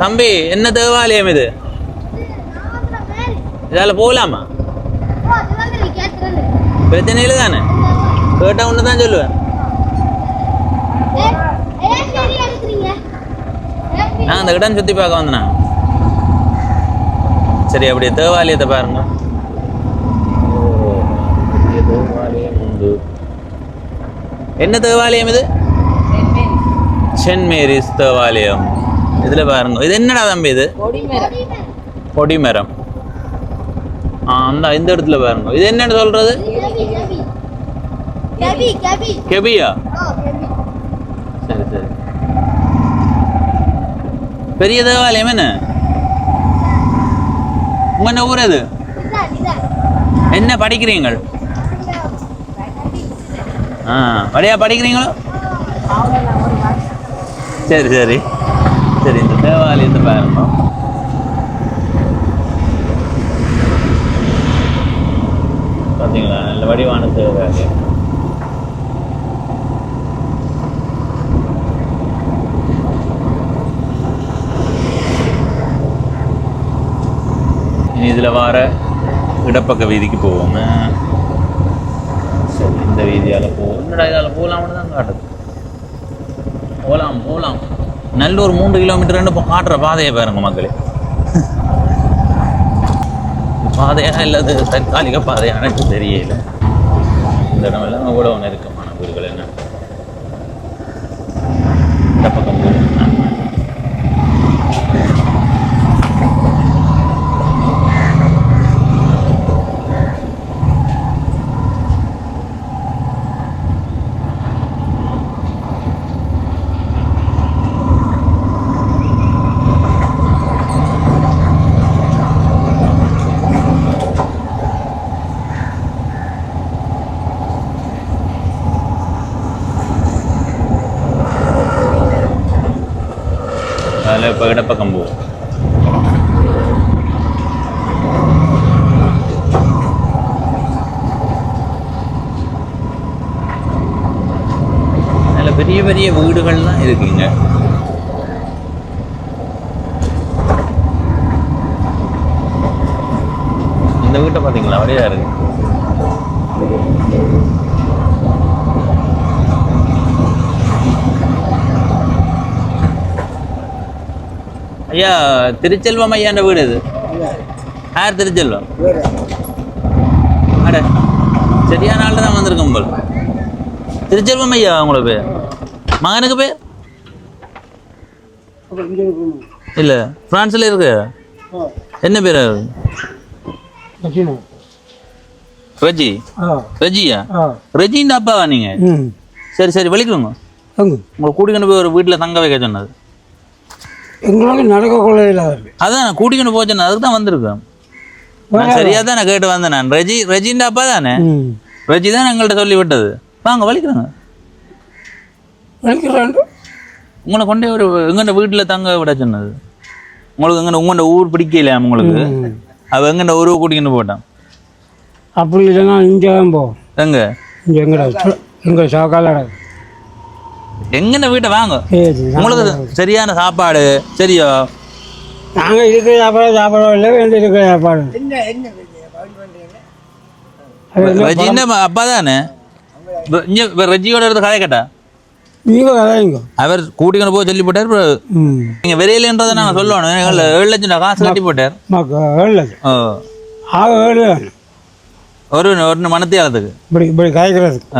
தம்பி என்ன தேவாலயம் இது? இதால போகலாமா? பிரச்சனை இல்லை தானே? கேட்டா ஒன்று தான் சொல்லுவேன். நான் அந்த இடம் சுற்றி பார்க்க வந்தேன். சரி, அப்படியே தேவாலயத்தை பாருங்க. தேவாலயம் உண்டு. என்ன தேவாலயம் இது? சென்ட் மேரிஸ் தேவாலயம். இதில் பாருங்க, இது என்னடா தம்பி? இது கொடிமரம். அந்த இந்த இடத்துல பாருங்க, இது என்னன்னு சொல்றது? கெபியா? சரி சரி. பெரிய தேவாலயம் என்ன? உங்க என்ன ஊர் அது? என்ன படிக்கிறீங்க? வழியா படிக்கிறீங்களோ? சரி சரி சரி. இந்த தேவாலயத்தை பாருங்க. பார்த்தீங்களா, நல்ல வடிவான தேவாலயம். இனி இதில் வர இடப்பக்க வீதிக்கு போவோம். சரி, இந்த வீதியால் போவோம். என்னடா இதால் போகலாம்னு தான் காட்டுது. போகலாம் போகலாம். நல்ல ஒரு 3 கிலோமீட்டர் இப்போ காட்டுற பாதையை பாருங்க மக்களே. பாதையாக இல்லாத தற்காலிக பாதையான எனக்கு தெரியல. இந்த இடம் எல்லாம் கூட ஒன்று இருக்குமான வீடுகள் என்ன இந்த பக்கம் போகும். அதில் இப்போ இடப்பக்கம் போகும். அதில் பெரிய பெரிய வீடுகள்லாம் இருக்குங்க. இந்த வீட்டை பார்த்தீங்களா, வழியா இருக்கு. ஐயா, திருச்செல்வம் ஐயாண்ட வீடு இது. யார் திருச்செல்வம்? அட, சரியான ஆள் தான் வந்திருக்கோம் போல். திருச்செல்வம் ஐயா உங்களோட பேர்? மகனுக்கு பேர் இல்லை, பிரான்ஸில் இருக்கு. என்ன பேர்? ரெஜி. ரெஜியா? ரெஜின்ற அப்பாவா நீங்க? சரி சரி, வலிக்குங்க. உங்களை கூட்டிக்கொண்டு போய் ஒரு வீட்டில் தங்க வைக்க சொன்னது. எங்களுக்கு நடக்கக்குள்ள இல்லாது. அதான் நான் கூட்டிக்கொண்டு போச்சேன், அதுக்கு தான் வந்திருக்கேன். நான் சரியா தான் நான் கேட்டு வந்தேன். நான் ரெஜின் அப்பா தானே, ரெஜி தான் எங்கள்கிட்ட சொல்லி விட்டது. வாங்க வலிக்கிறாங்க உங்களை கொண்டே ஒரு எங்கண்ட வீட்டில் தங்க விட சொன்னது. உங்களுக்கு எங்கண்ட உங்கள்ட ஊர் பிடிக்கலையா உங்களுக்கு? அவள் எங்கண்ட ஊரை கூட்டிக்கிட்டு போட்டான். அப்படி இல்லைன்னா இங்கே தான் போவோம். எங்க இங்கே எங்கள் சாக்கால எங்கண்ட வீட்டை வாங்க, உங்களுக்கு சரியான சாப்பாடு சரியா? நாங்கள் இருக்கிற சாப்பாடு இல்லை, வேண்டி இருக்கிற சாப்பாடு. ரெஜின் அப்பா தானே, ரெஜியோட இருந்து கதை கேட்டா நீங்கள் கதைங்க. அவர் கூட்டிக்கொண்டு போய் சொல்லி போட்டார். நீங்க வெளியிலன்றதை நாங்கள் சொல்லணும். 7 லட்சம் காசு கட்டி போட்டார். 7 லட்சம் ஆக 7 வேணும் ஒரு ஒரு மனத்தியாலத்துக்கு இப்படி இப்படி கதைக்கிறதுக்கு.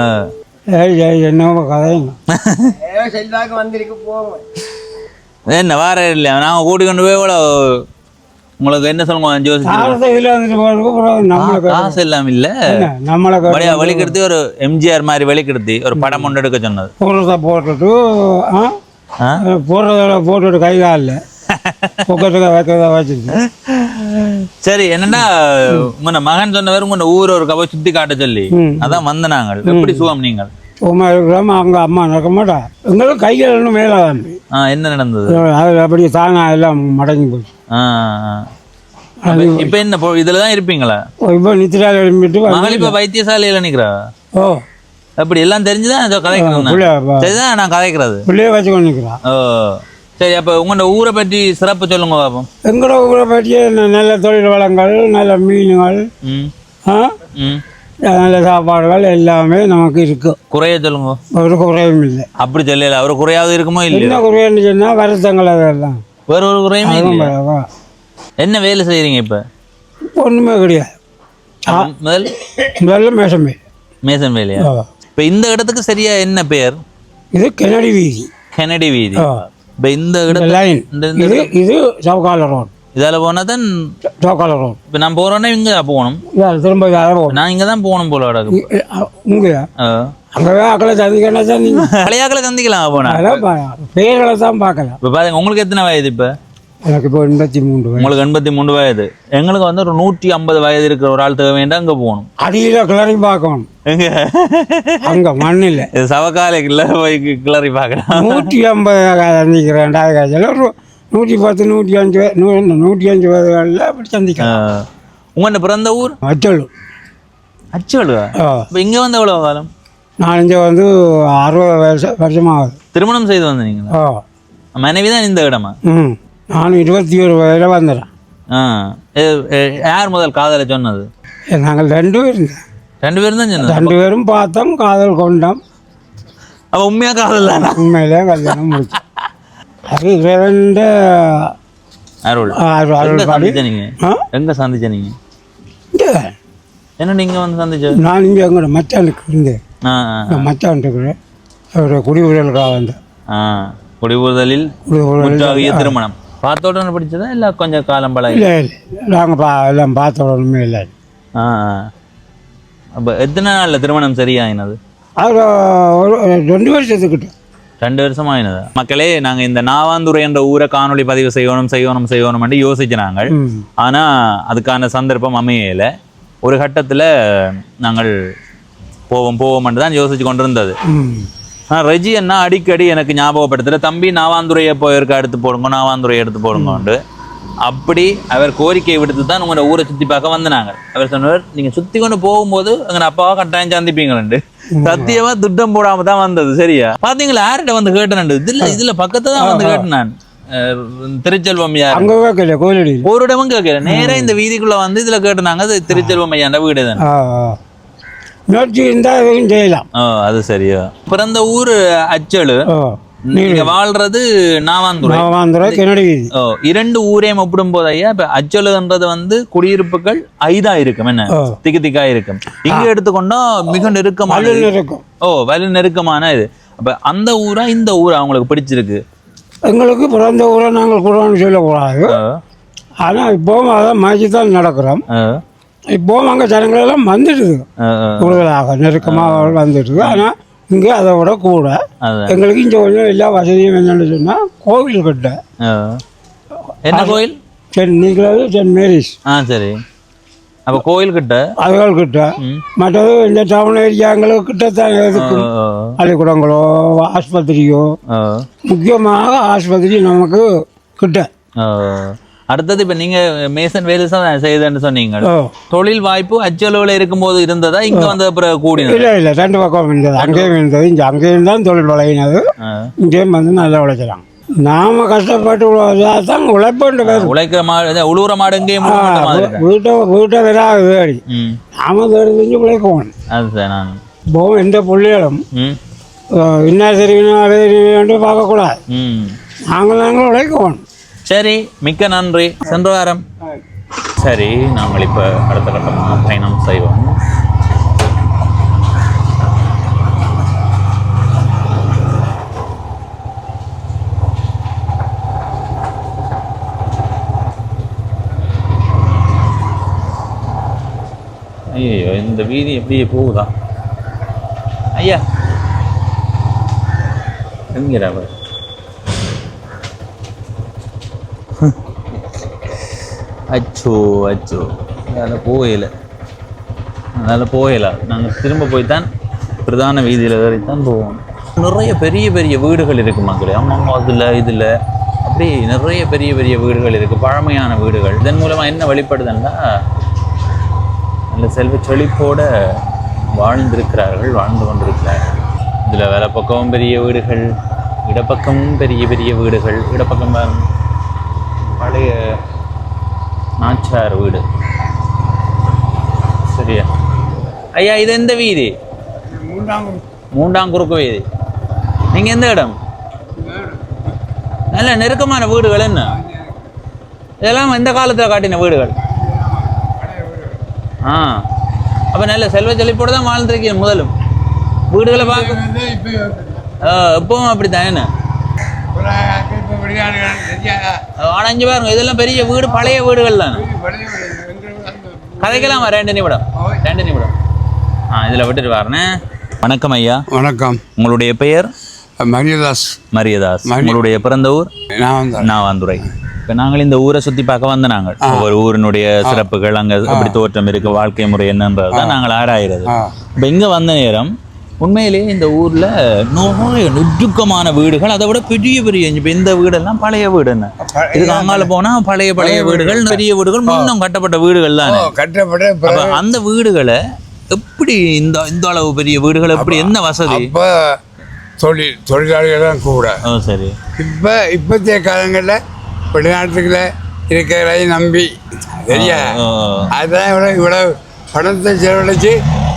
என்னவோ கதைங்க. என்ன வார இல்லையா? நாங்கள் கூட்டிக்கொண்டு போய் எவ்வளோ உங்களுக்கு என்ன சொல்லுங்க காசு எல்லாம் இல்லை. நம்மளை வெளிக்கெடுத்து ஒரு எம்ஜிஆர் மாதிரி வெளிக்கெடுத்து ஒரு படம் ஒன்று எடுக்க சொன்னது. போட்டுட்டு போட்டுட்டு கை காலில் வைக்கிறதா வச்சுருக்கு. சரி, என்னன்னா உங்க மகன் சொன்னவர் உங்க ஊர் ஒரு கதை சுத்தி காட்ட சொல்லி அதான் வந்த நாங்கள். எப்படி சுகம் நீங்கள்? சும்மா இருக்கிறோம். அவங்க அம்மா நடக்க மாட்டா. எங்களுக்கு கைகள் இன்னும் மேலே தான். என்ன நடந்தது? அது அப்படி தானா எல்லாம் மடங்கி போச்சு. இப்ப என்ன இதுலதான் இருப்பீங்களா? இப்போ நித்திரால எழுப்பிட்டு மகள் இப்ப வைத்தியசாலையில நிக்கிறா. ஓ அப்படி எல்லாம் தெரிஞ்சுதான் கதைக்கிறேன். சரிதான் நான் கதைக்கிறது. பிள்ளைய வச்சுக்கொண்டு நிற்கிறான். ஓ சரி, அப்ப உங்களோட ஊரை பற்றி சிறப்பு சொல்லுங்க பாப்போம். எங்களோட ஊரை பற்றி நல்ல தொழில் வளங்கள், நல்ல மீன்கள், நல்ல சாப்பாடுகள் எல்லாமே நமக்கு இருக்கு. குறைய சொல்லுங்க. ஒரு குறையும் இல்லை. அப்படி சொல்லல, ஒரு குறையாவது இருக்குமோ இல்லை? என்ன குறைன்னு சொன்னா வருத்தங்கள் அதெல்லாம். வேற ஒரு குறையுமே இல்லை. என்ன வேலை செய்யறீங்க இப்ப? ஒண்ணுமே கிடையாது. முதல்ல மேசன் வேலை. மேசன் வேலையா? இப்ப இந்த இடத்துக்கு சரியா என்ன பேர்? இது கெனடி வீதி. கெனடி வீதி. இப்ப இந்த லைன் இது சவுகால ரோடு. இதால போனா தான் சவுகால ரோடு. இப்ப நான் போறேன்னா இங்க போகணும். திரும்ப நான் இங்க தான் போகணும் போல. இங்க அங்கவே ஆக்களை சந்திக்கணும் தான். நீங்க பழைய ஆக்களை சந்திக்கலாம் போனா. பேர்களை தான் பார்க்கலாம். இப்ப பாருங்க, உங்களுக்கு எத்தனை வயது இப்ப? எனக்கு இப்போ 83 வயது. உங்களுக்கு 83 வயது. எங்களுக்கு வந்து ஒரு 150 வயது இருக்கிற ஒரு ஆள் தேவை வேண்டாம். அங்க போகணும். அடியில கிளறி பார்க்கணும். எங்க அங்க மண்ணில் சவக்காலைக்குள்ள போய் கிளறி பார்க்கலாம். 150 சந்திக்கிறேன். 110 105 வயதுகளில் அப்படி சந்திக்கிறேன். உங்க பிறந்த ஊர் அச்சலு. அச்சலுவா? இப்போ இங்க வந்து எவ்வளவு காலம்? நான் இங்கே வந்து 60 வருஷமாகுது. திருமணம் செய்து வந்தீங்களா? மனைவி தான் இந்த இடமா? நான் 21 வயதில் வந்துடுறேன். யார் முதல் காதலை சொன்னது? நாங்கள் 2 பேரும். 2 பேரும் தான் சொன்னது. 2 பேரும் பார்த்தோம், காதல் கொண்டோம். அப்போ உண்மையா காதல் தானே? உண்மையிலே கல்யாணம் முடிச்சு. அது இறைவன் அருள். எங்க சந்திச்ச நீங்க? என்ன நீங்க வந்து சந்திச்ச? நான் இங்கே எங்களோட மச்சானுக்கு இருந்தேன். மச்சான் இருக்கிறேன். அவரோட குடியுறலுக்காக வந்தேன். குடிபுறுதலில் திருமணம் பார்த்த உடனே படிச்சதா இல்லை கொஞ்சம் காலம் பழக? இல்லை இல்லை, நாங்கள் எல்லாம் பார்த்த உடனே இல்லை. அப்போ எத்தனை நாளில் திருமணம் சரியாயினது? அது ஒரு 2 வருஷத்துக்கிட்ட. 2 வருஷம் ஆயினது. மக்களே, நாங்கள் இந்த நாவாந்துறை என்ற ஊரை காணொலி பதிவு செய்யணும் யோசிச்சினாங்க. ஆனால் அதுக்கான சந்தர்ப்பம் அமையலை. ஒரு கட்டத்தில் நாங்கள் போவோம்ட்டு தான் யோசிச்சு கொண்டு இருந்தது. ரெஜி என்ன அடிக்கடி எனக்கு ஞாபகப்படுத்தல, தம்பி நாவாந்துறையை போயிருக்க எடுத்து போடுங்கன்ட்டு. அப்படி அவர் கோரிக்கையை விடுத்து தான் உங்களோட ஊரை சுற்றி பார்க்க வந்தாங்க. அவர் சொன்னவர், நீங்கள் சுற்றி கொண்டு போகும்போது எங்கள் அப்பாவை கட்டாயம் சந்திப்பீங்களு. சத்தியமா திட்டம் போடாம தான் வந்தது. சரியா பாத்தீங்களா? யார்கிட்ட வந்து கேட்டேன்? இதுல பக்கத்துல தான் வந்து கேட்டேன் நான். திருச்செல்வம் ஐயா ஒரு இடமும் கேட்கல. நேரா இந்த வீதிக்குள்ள வந்து இதுல கேட்டுனாங்க. அது திருச்செல்வம் ஐயா வீடு தான். செய்யலாம். அது சரியா. பிறந்த ஊர் அச்சலு, நீங்க வாழ்றது நாவாந்துறை. 2 ஊரையும் ஒப்பிடும் போது ஐயா, இப்ப அச்சலுன்றது வந்து குடியிருப்புகள் 5 இருக்கும். என்ன திக்கா இருக்கும். இங்க எடுத்துக்கொண்டா மிக நெருக்கமான இருக்கும். வலு நெருக்கமான இது. அப்ப அந்த ஊரா இந்த ஊரா அவங்களுக்கு பிடிச்சிருக்கு? எங்களுக்கு பிறந்த ஊரை நாங்கள் கூடன்னு சொல்லக்கூடாது. ஆனா இப்போவும் அதான் மாற்றித்தான் நடக்கிறோம். இப்போவும் அங்கே ஜனங்கள் எல்லாம் வந்துடுது, கூடுதலாக நெருக்கமாக வந்துடுது. ஆனால் இங்கே அதை விட கூட எங்களுக்கு இங்கே கொஞ்சம் எல்லா வசதியும் என்னென்னு சொன்னால் கோவில் கட்ட என்ன கோயில்? சென்ட் நீக்கிறது சென்ட் மேரிஸ். சரி. அப்போ கோயில் கிட்ட அதுகள் கிட்ட. மற்றது இந்த டவுன் ஏரியாங்களுக்கு கிட்டத்தான் இருக்கும். பள்ளிக்கூடங்களோ ஆஸ்பத்திரியோ, முக்கியமாக ஆஸ்பத்திரி நமக்கு கிட்ட. அடுத்தது இப்போ நீங்கள் மேசன் வேலை செய்யுதுன்னு சொன்னீங்க. தொழில் வாய்ப்பு அச்சலவில் இருக்கும்போது இருந்ததா இங்கே வந்த அப்புறம் கூடி? இல்லை, ரெண்டு பக்கம் இருந்தது. அங்கேயும் இருந்தது, இங்கே அங்கேயும் தான் தொழில் விளையினது. இங்கேயும் வந்து நல்லா உழைக்கலாம். நாம கஷ்டப்பட்டு தான் உழைப்பேன். உழைக்கிற மாடு, உழுவுற மாடு எங்கேயும் வீட்டை வராது தேடி நாம தேடி செஞ்சு உழைக்கணும். அதுதான் நான் போவோம். எந்த பிள்ளைகளும் என்ன தெரியும் பார்க்கக்கூடாது. நாங்களும் உழைக்கணும். சரி, மிக்க நன்றி. சென்ற வாரம். சரி, நாங்கள் இப்போ அடுத்த கட்டமாக பயணம் செய்வோம். ஐயோ, இந்த வீதி எப்படியே போகுதா? ஐயா என்கிறா அச்சோ அச்சோ, அதில் போகல. நாங்கள் திரும்ப போய்த்தான் பிரதான வீதியில் ஏறித்தான் போவோம். நிறைய பெரிய பெரிய வீடுகள் இருக்குது மக்களே. ஆமாம், இதில் அப்படி நிறைய பெரிய பெரிய வீடுகள் இருக்குது, பழமையான வீடுகள். இதன் மூலமாக என்ன வெளிப்படுதுன்னா, நல்ல செல்வ செழிப்போடு வாழ்ந்து கொண்டிருக்கிறார்கள். இதில் வேலை பக்கமும் பெரிய வீடுகள், இடப்பக்கமும் பெரிய பெரிய வீடுகள். இடப்பக்கம் பழைய நாச்சார் வீடு. சரியா ஐயா? இது எந்த வீதி? மூன்றாம் குறுக்கு வீதி. நீங்கள் எந்த இடம்? நல்ல நெருக்கமான வீடுகள். என்ன இதெல்லாம் எந்த காலத்தில் காட்டின வீடுகள்? அப்போ நல்ல செல்வ செழிப்போடு தான் வாழ்ந்துருக்கீங்க. முதலும் வீடுகளை பார்க்க எப்பவும் அப்படித்தான். என்ன அணைஞ்சு பாருங்க, இதெல்லாம் பெரிய வீடு, பழைய வீடுகள் தான். கதைக்கெல்லாம் 2 நிமிடம். இதில் விட்டுட்டு வரேன். வணக்கம் ஐயா. வணக்கம். உங்களுடைய பெயர்? மரியதாஸ். உங்களுடைய பிறந்த ஊர்? நாவாந்துறை. இப்போ நாங்கள் இந்த ஊரை சுற்றி பார்க்க வந்த நாங்கள் ஒவ்வொரு ஊரினுடைய சிறப்புகள், அங்கே எப்படி தோற்றம் இருக்குது, வாழ்க்கை முறை என்னன்றது தான் நாங்கள் ஆராயிறது. இப்போ இங்கே வந்த நேரம் உண்மையிலேயே இந்த ஊரில் நுட்பமான வீடுகள், அதை விட பெரிய பெரிய இப்போ இந்த வீடெல்லாம் பழைய வீடு. என்ன இதுக்கு அங்கால போனால் பழைய வீடுகள், பெரிய வீடுகள், முன்னும் கட்டப்பட்ட வீடுகள் தான் கட்டப்பட்ட. அந்த வீடுகளை எப்படி இந்த அளவு பெரிய வீடுகள் எப்படி, என்ன வசதி? தொழிலாளிகள் தான் கூட. சரி. இப்போத்தைய காலங்களில் வெளிநாட்டுக்குள்ள இருக்கிறதை நம்பி சரியா, அதுதான் இவ்வளவு பணத்தை செலவழிச்சு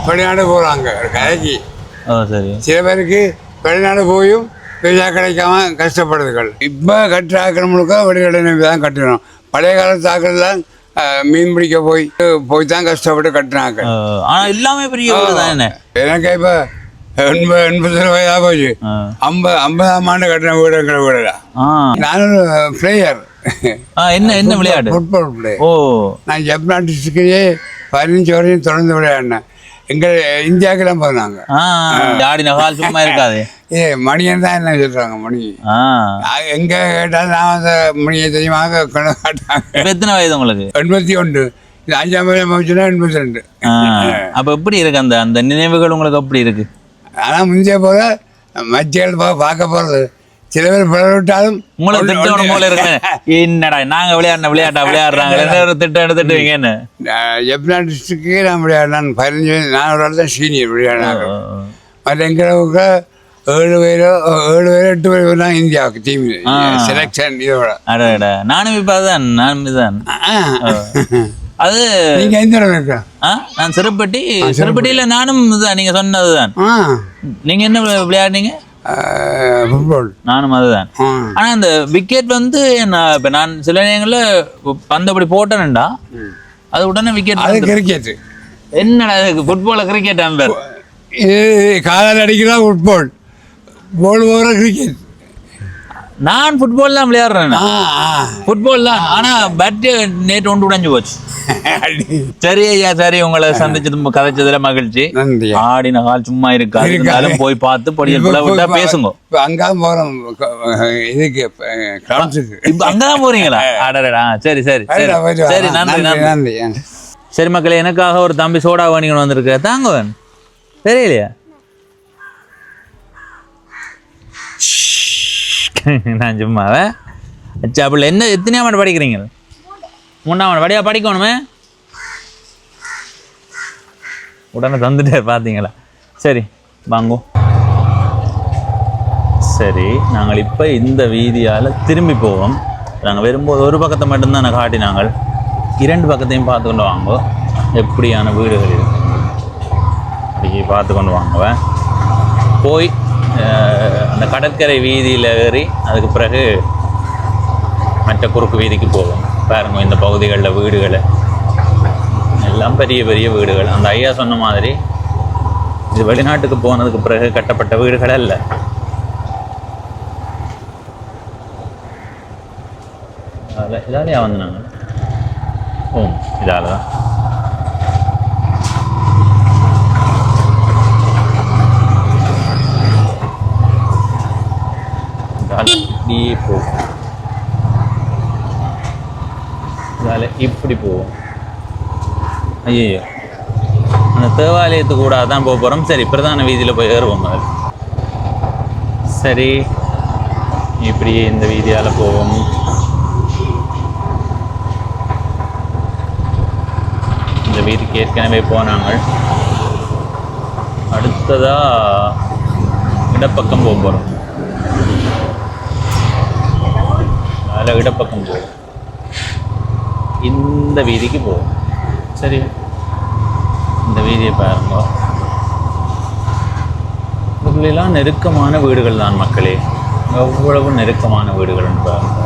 வெளிநாடு போகிறாங்க கதைக்கு. சரி. சில பேருக்கு வெளிநாடு போயும் விசா கிடைக்காம கஷ்டப்படுதுகள். இப்போ கட்டுற ஆக்கிரமுழுக்க வெளிநாடு நம்பி தான் கட்டணும். பழைய காலத்து ஆக்கள் தான் மீன் பிடிக்க போய் தான் கஷ்டப்பட்டு கட்டுறாங்க. ஆனால் எல்லாமே பெரிய தானே. எனக்கு இப்போ 80 வயதாக போச்சு. 50ஆம் ஆண்டு கட்டின வீடுங்கிற வீடுடா. நானும் பிளேயர். என்ன விளையாட்டு? Football player. நான் ஜப்பான் டிஸ்ட்ரிக்ட்லேயே 15 வரையும் தொடர்ந்து விளையாடினேன். எங்கள் இந்தியாவுக்கெல்லாம் போனாங்க. சும்மா இருக்காது. மணியன் தான் என்ன சொல்கிறாங்க. மணி எங்கே கேட்டாலும் நான் அந்த மணியை தெரியுமாக கொண்டு காட்டாங்க. எத்தனை வயது உங்களுக்கு? 81. இது 5ஆம் வயது போச்சுன்னா 82. அப்போ எப்படி இருக்கு அந்த நினைவுகள் உங்களுக்கு? அப்படி இருக்கு. ஆனால் முந்தைய போல மச்சிகள் பார்க்க போகிறது சில பேர் விட்டாலும் உங்களுக்கு திட்டம் போல இருக்கு. என்னடா நாங்கள் விளையாடுறாங்க திட்டம் எடுத்துட்டுவீங்க. என்ன ஜப்பான் டிஸ்ட்ரிக்டே நான் விளையாடினேன். 15 நான் ஒரு தான் சீனியர் விளையாடினாங்க. மற்ற எங்களுக்கு 7 பேரோ 8 பேர் தான் இந்தியாவுக்கு டீம் செலெக்ஷன். இதோட நானும் இப்போ தான் அது நீங்க எந்த இடம் இருக்க? நான் சிறுப்பட்டியில நானும் இதுதான் நீங்க சொன்னதுதான். நீங்க என்ன விளையாடுனீங்க? ஃபுட்பால். நானும் அதுதான். ஆனா அந்த விக்கெட் வந்து இப்ப நான் சில நேரங்களில் பந்து அப்படி போட்டேன்டா அது உடனே விக்கெட். அது கிரிக்கெட். என்னடா ஃபுட்பால கிரிக்கெட் அம்பர் காலால் அடிக்கிறதா ஃபுட்பால், பால் போகிற கிரிக்கெட். நான் ஃபுட்பால் தான் விளையாடுறேன். ஃபுட்பால் தான். ஆனா பேட் நேற்று ஒன்று உடைஞ்சு போச்சு. சரி ஐயா, சரி, உங்களை சந்திச்சது கதைச்சதுல மகிழ்ச்சி. நன்றி. ஆடின கால் சும்மா இருக்காது, இருந்தாலும் போய் பார்த்து பொடியல் விட்டா பேசுங்க. இப்போ அங்கதான் போகிறோம் இதுக்கு கவுன்சிலுக்கு. இப்ப அங்கதான் போறீங்களா? அடடா, சரி சரி சரி சரி, நன்றி நன்றி. நன்றி. சரி மக்களே, எனக்காக ஒரு தம்பி சோடா வாங்கிட்டு வந்திருக்க, தாங்கவன் தெரியலையா? நான் சும்மாவே அச்சா. அப்படி என்ன, எத்தனையாம் ஆண்டு படிக்கிறீங்க? 3ஆம் ஆண்டு படியா? படிக்கணுமே, உடனே தந்துட்டே பார்த்தீங்களா? சரி வாங்கோ. சரி, நாங்கள் இப்போ இந்த வீதியால் திரும்பி போவோம். நாங்கள் வரும்போது ஒரு பக்கத்தை மட்டும்தான் நான் காட்டினாங்கள், 2 பக்கத்தையும் பார்த்து கொண்டு வாங்கோ. எப்படியான வீடுகள் இருக்கு அப்படி பார்த்து கொண்டு வாங்குவேன். போய் அந்த கடற்கரை வீதியில் ஏறி அதுக்கு பிறகு மற்ற குறுக்கு வீதிக்கு போவோம். பாருங்க, இந்த பகுதிகளில் வீடுகள் எல்லாம் பெரிய பெரிய வீடுகள். அந்த ஐயா சொன்ன மாதிரி இது வெளிநாட்டுக்கு போனதுக்கு பிறகு கட்டப்பட்ட வீடுகள் அல்ல. இதாலையா வந்து நாங்கள் இதால் தான் இப்படியே போகும். இதால் இப்படி போவோம். ஐயோ, அந்த தேவாலயத்துக்கு கூட தான் போக போகிறோம். சரி, பிரதான வீதியில் போய் ஏறுவோம் முதல்ல. சரி, இப்படியே இந்த வீதியால் போவோம். இந்த வீதிக்கு ஏற்கனவே போனாங்க. அடுத்ததாக இடப்பக்கம் போக போகிறோம். அதில் இடப்பக்கம் போவோம், இந்த வீதிக்கு போவோம். சரி, இந்த வீதியை பாருங்க. இதுலாம் நெருக்கமான வீடுகள் தான் மக்களே. எவ்வளவு நெருக்கமான வீடுகள்னு பாருங்க,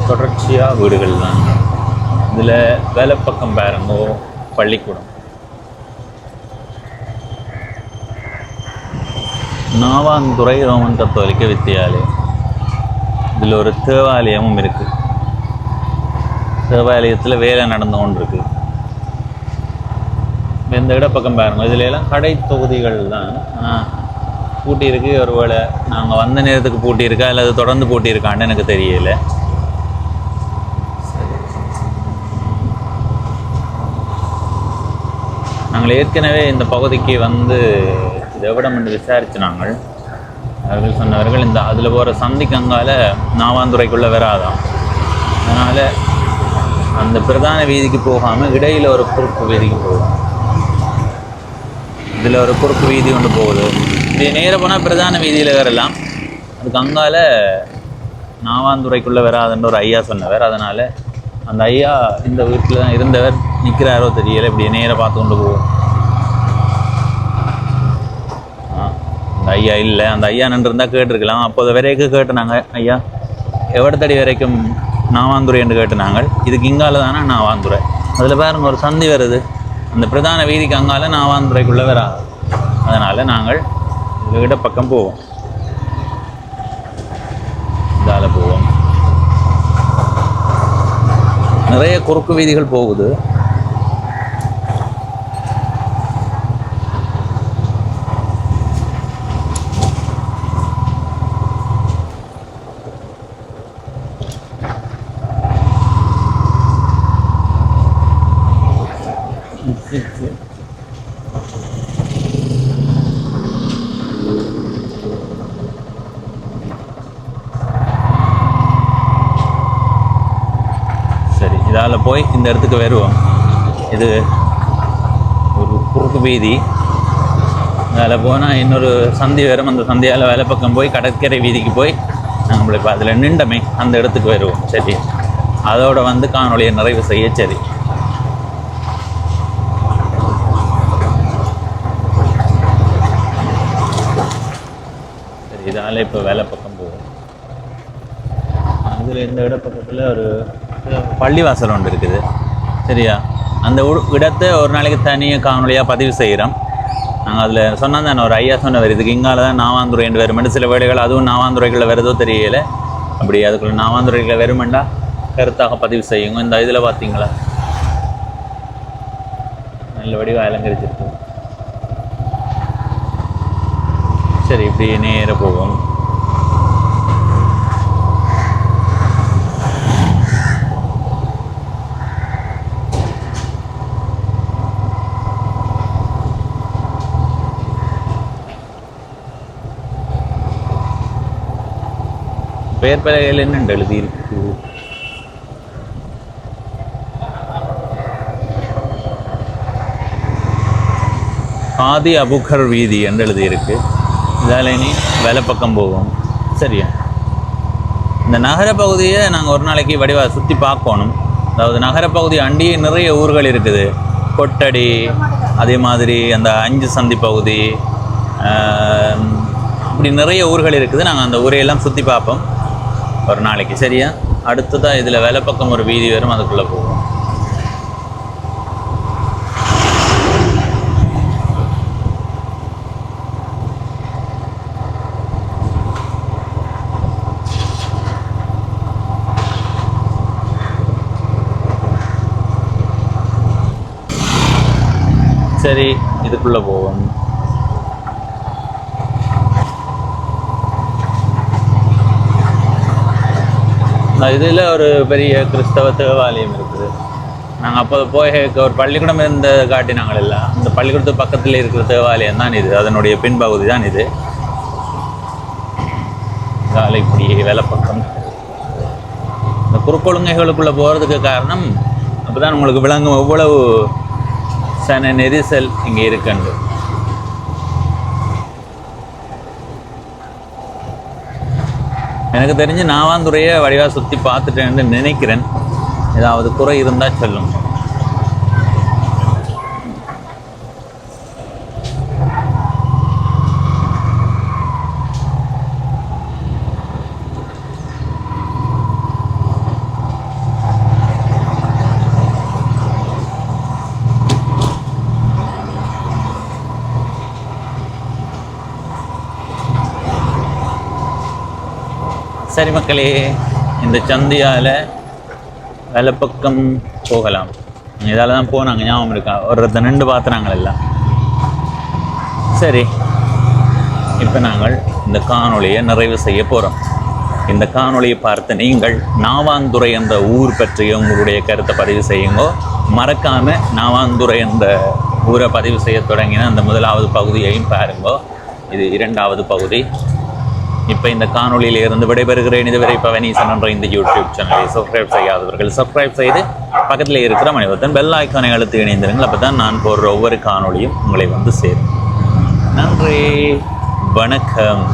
தொடர்ச்சியாக வீடுகள் தான். இதில் வேலைப்பக்கம் பாருங்க, பள்ளிக்கூடம். நாவாந்துறை ரோமன் கத்தோலிக்க வித்தியாலயம். இதில் ஒரு தேவாலயமும் இருக்குது. தேவாலயத்தில் வேலை நடந்து கொண்டு இருக்கு. இந்த இடப்பக்கம் பாருங்கள், இதுல எல்லாம் கடை தொகுதிகள் தான் பூட்டி இருக்கு. ஒருவேளை நாங்கள் வந்த நேரத்துக்கு பூட்டி இருக்கா இல்லை அது தொடர்ந்து பூட்டி இருக்கான்னு எனக்கு தெரியல. நாங்கள் ஏற்கனவே இந்த பகுதிக்கு வந்து இதை விடம் என்று விசாரித்து நாங்கள் அவர்கள் சொன்னவர்கள் இந்த அதில் போகிற சந்திக்கு அங்கால நாவாந்துறைக்குள்ளே வராதான். அதனால் அந்த பிரதான வீதிக்கு போகாமல் இடையில் ஒரு குறுக்கு வீதிக்கு போகும். இதில் ஒரு குறுக்கு வீதி ஒன்று போகுது. இது நேராக போனால் பிரதான வீதியில் வரலாம். அதுக்கு அங்கால நாவாந்துறைக்குள்ளே வராதுன்ற ஒரு ஐயா சொன்னவர். அதனால் அந்த ஐயா இந்த வீட்டில் தான் இருந்தவர், நிற்கிறாரோ தெரியலை. இப்படி நேராக பார்த்து கொண்டு போவோம். அந்த ஐயா இல்லை, அந்த ஐயா நின்றுருந்தால் கேட்டிருக்கலாம். அப்போது வரைக்கும் கேட்டுனாங்க, ஐயா எவ்வளத்தடி வரைக்கும் நாவாந்துறை என்று கேட்டுனாங்க. இதுக்கு இங்கால தானே நாவாந்துறை. அதில் பாருங்க ஒரு சந்தி வருது. அந்த பிரதான வீதிக்கு அங்கால நாவாந்துறைக்குள்ளே வராது. அதனால் நாங்கள் இடப்பக்கம் போவோம். இதால் போவோம். நிறைய குறுக்கு வீதிகள் போகுது. சரி, இதால் போய் இந்த இடத்துக்கு வருவோம். இது ஒரு குறுக்கு வீதி. அதில் போனால் இன்னொரு சந்தி வரும். அந்த சந்தையால் வேலை பக்கம் போய் கடற்கரை வீதிக்கு போய் நாங்கள் இப்போ அதில் நின்றமே அந்த இடத்துக்கு வருவோம். சரி, அதோட வந்து காணொலியை நிறைவு செய்ய. சரி, சரி, இதால் இப்போ வேலை பக்கம் போவோம். இதில் இந்த இடப்பக்கத்தில் ஒரு பள்ளிவாசல் ஒன்று இருக்குது. சரியா, அந்த இடத்தை ஒரு நாளைக்கு தனியாக காணொலியாக பதிவு செய்கிறோம். நாங்கள் அதில் சொன்னால் தானே ஒரு ஐயா சொன்னவர், இதுக்கு இங்கால தான் நாவாந்துறை என்று வருமெண்டு. சில வேலைகள் அதுவும் நாவாந்துறைகளில் வருதோ தெரியலை. அப்படி அதுக்குள்ள நாவாந்துறைகளில் வருமெண்டா கருத்தாக பதிவு செய்யுங்க. இந்த இதில் பார்த்தீங்களா, நல்ல வடிவாக அலங்கரிச்சிருக்கு. சரி, இப்படி நேர போவோம். பெயர் பலகையில் என்னென்று எழுதியிருக்கு? ஆதி அபுகர் வீதி என்று எழுதியிருக்கு. இதால் இனி வேலை பக்கம் போவோம். சரியா, இந்த நகர பகுதியை நாங்கள் ஒரு நாளைக்கு வடிவாக சுற்றி பார்க்கணும். அதாவது நகரப்பகுதி அண்டியே நிறைய ஊர்கள் இருக்குது. கொட்டடி, அதே மாதிரி அந்த 5 சந்தி பகுதி, இப்படி நிறைய ஊர்கள் இருக்குது. நாங்கள் அந்த ஊரையெல்லாம் சுற்றி பார்ப்போம் ஒரு நாளைக்கு. சரியா, அடுத்ததாக இதில் வேலை பக்கம் ஒரு வீதி வரும், அதுக்குள்ளே போவோம். சரி, இதுக்குள்ளே போவோம். இதில் ஒரு பெரிய கிறிஸ்தவ தேவாலயம் இருக்குது. நாங்கள் அப்போ போய் ஒரு பள்ளிக்கூடம் இருந்த காட்டினாங்கள் எல்லாம். இந்த பள்ளிக்கூடத்து பக்கத்தில் இருக்கிற தேவாலயம் தான் இது. அதனுடைய பின்பகுதி தான் இது. காலை இப்படி வேலை பக்கம். இந்த குறுக்கொழுங்கைகளுக்குள்ளே போகிறதுக்கு காரணம் அப்போ தான் உங்களுக்கு விளங்கும் எவ்வளவு சன நெரிசல் இங்கே இருக்குண்டு. எனக்கு தெரிஞ்சு நாவாந்துறையை வடிவாக சுற்றி பார்த்துட்டேன்னு நினைக்கிறேன். ஏதாவது குறை இருந்தால் சொல்லும். சரி மக்களே, இந்த சந்தியால் வலப்பக்கம் போகலாம். இதால் தான் போனாங்க, ஞாபகம் இருக்கா? ஒரு நின்று பார்த்துனாங்கள எல்லாம். சரி, இப்போ நாங்கள் இந்த காணொளியை நிறைவு செய்ய போகிறோம். இந்த காணொளியை பார்த்து நீங்கள் நாவாந்துறை என்ற ஊர் பற்றிய உங்களுடைய கருத்தை பதிவு செய்யுங்கோ. மறக்காமல் நாவாந்துறை என்ற ஊரை பதிவு செய்ய தொடங்கின அந்த முதலாவது பகுதியையும் பாருங்கோ. இது 2வது பகுதி. இப்போ இந்த காணொலியிலிருந்து விடைபெறுகிறேன். இதுவரை பவனீசன் என்ற இந்த யூடியூப் சேனலை சப்ஸ்கிரைப் செய்யாதவர்கள் சப்ஸ்கிரைப் செய்து பக்கத்தில் இருக்கிற மணிவத்தன் பெல் ஐக்கானை அழுத்தி இணைந்திருங்கள். அப்போ தான் நான் போடுற ஒவ்வொரு காணொலியும் உங்களை வந்து சேரும். நன்றி, வணக்கம்.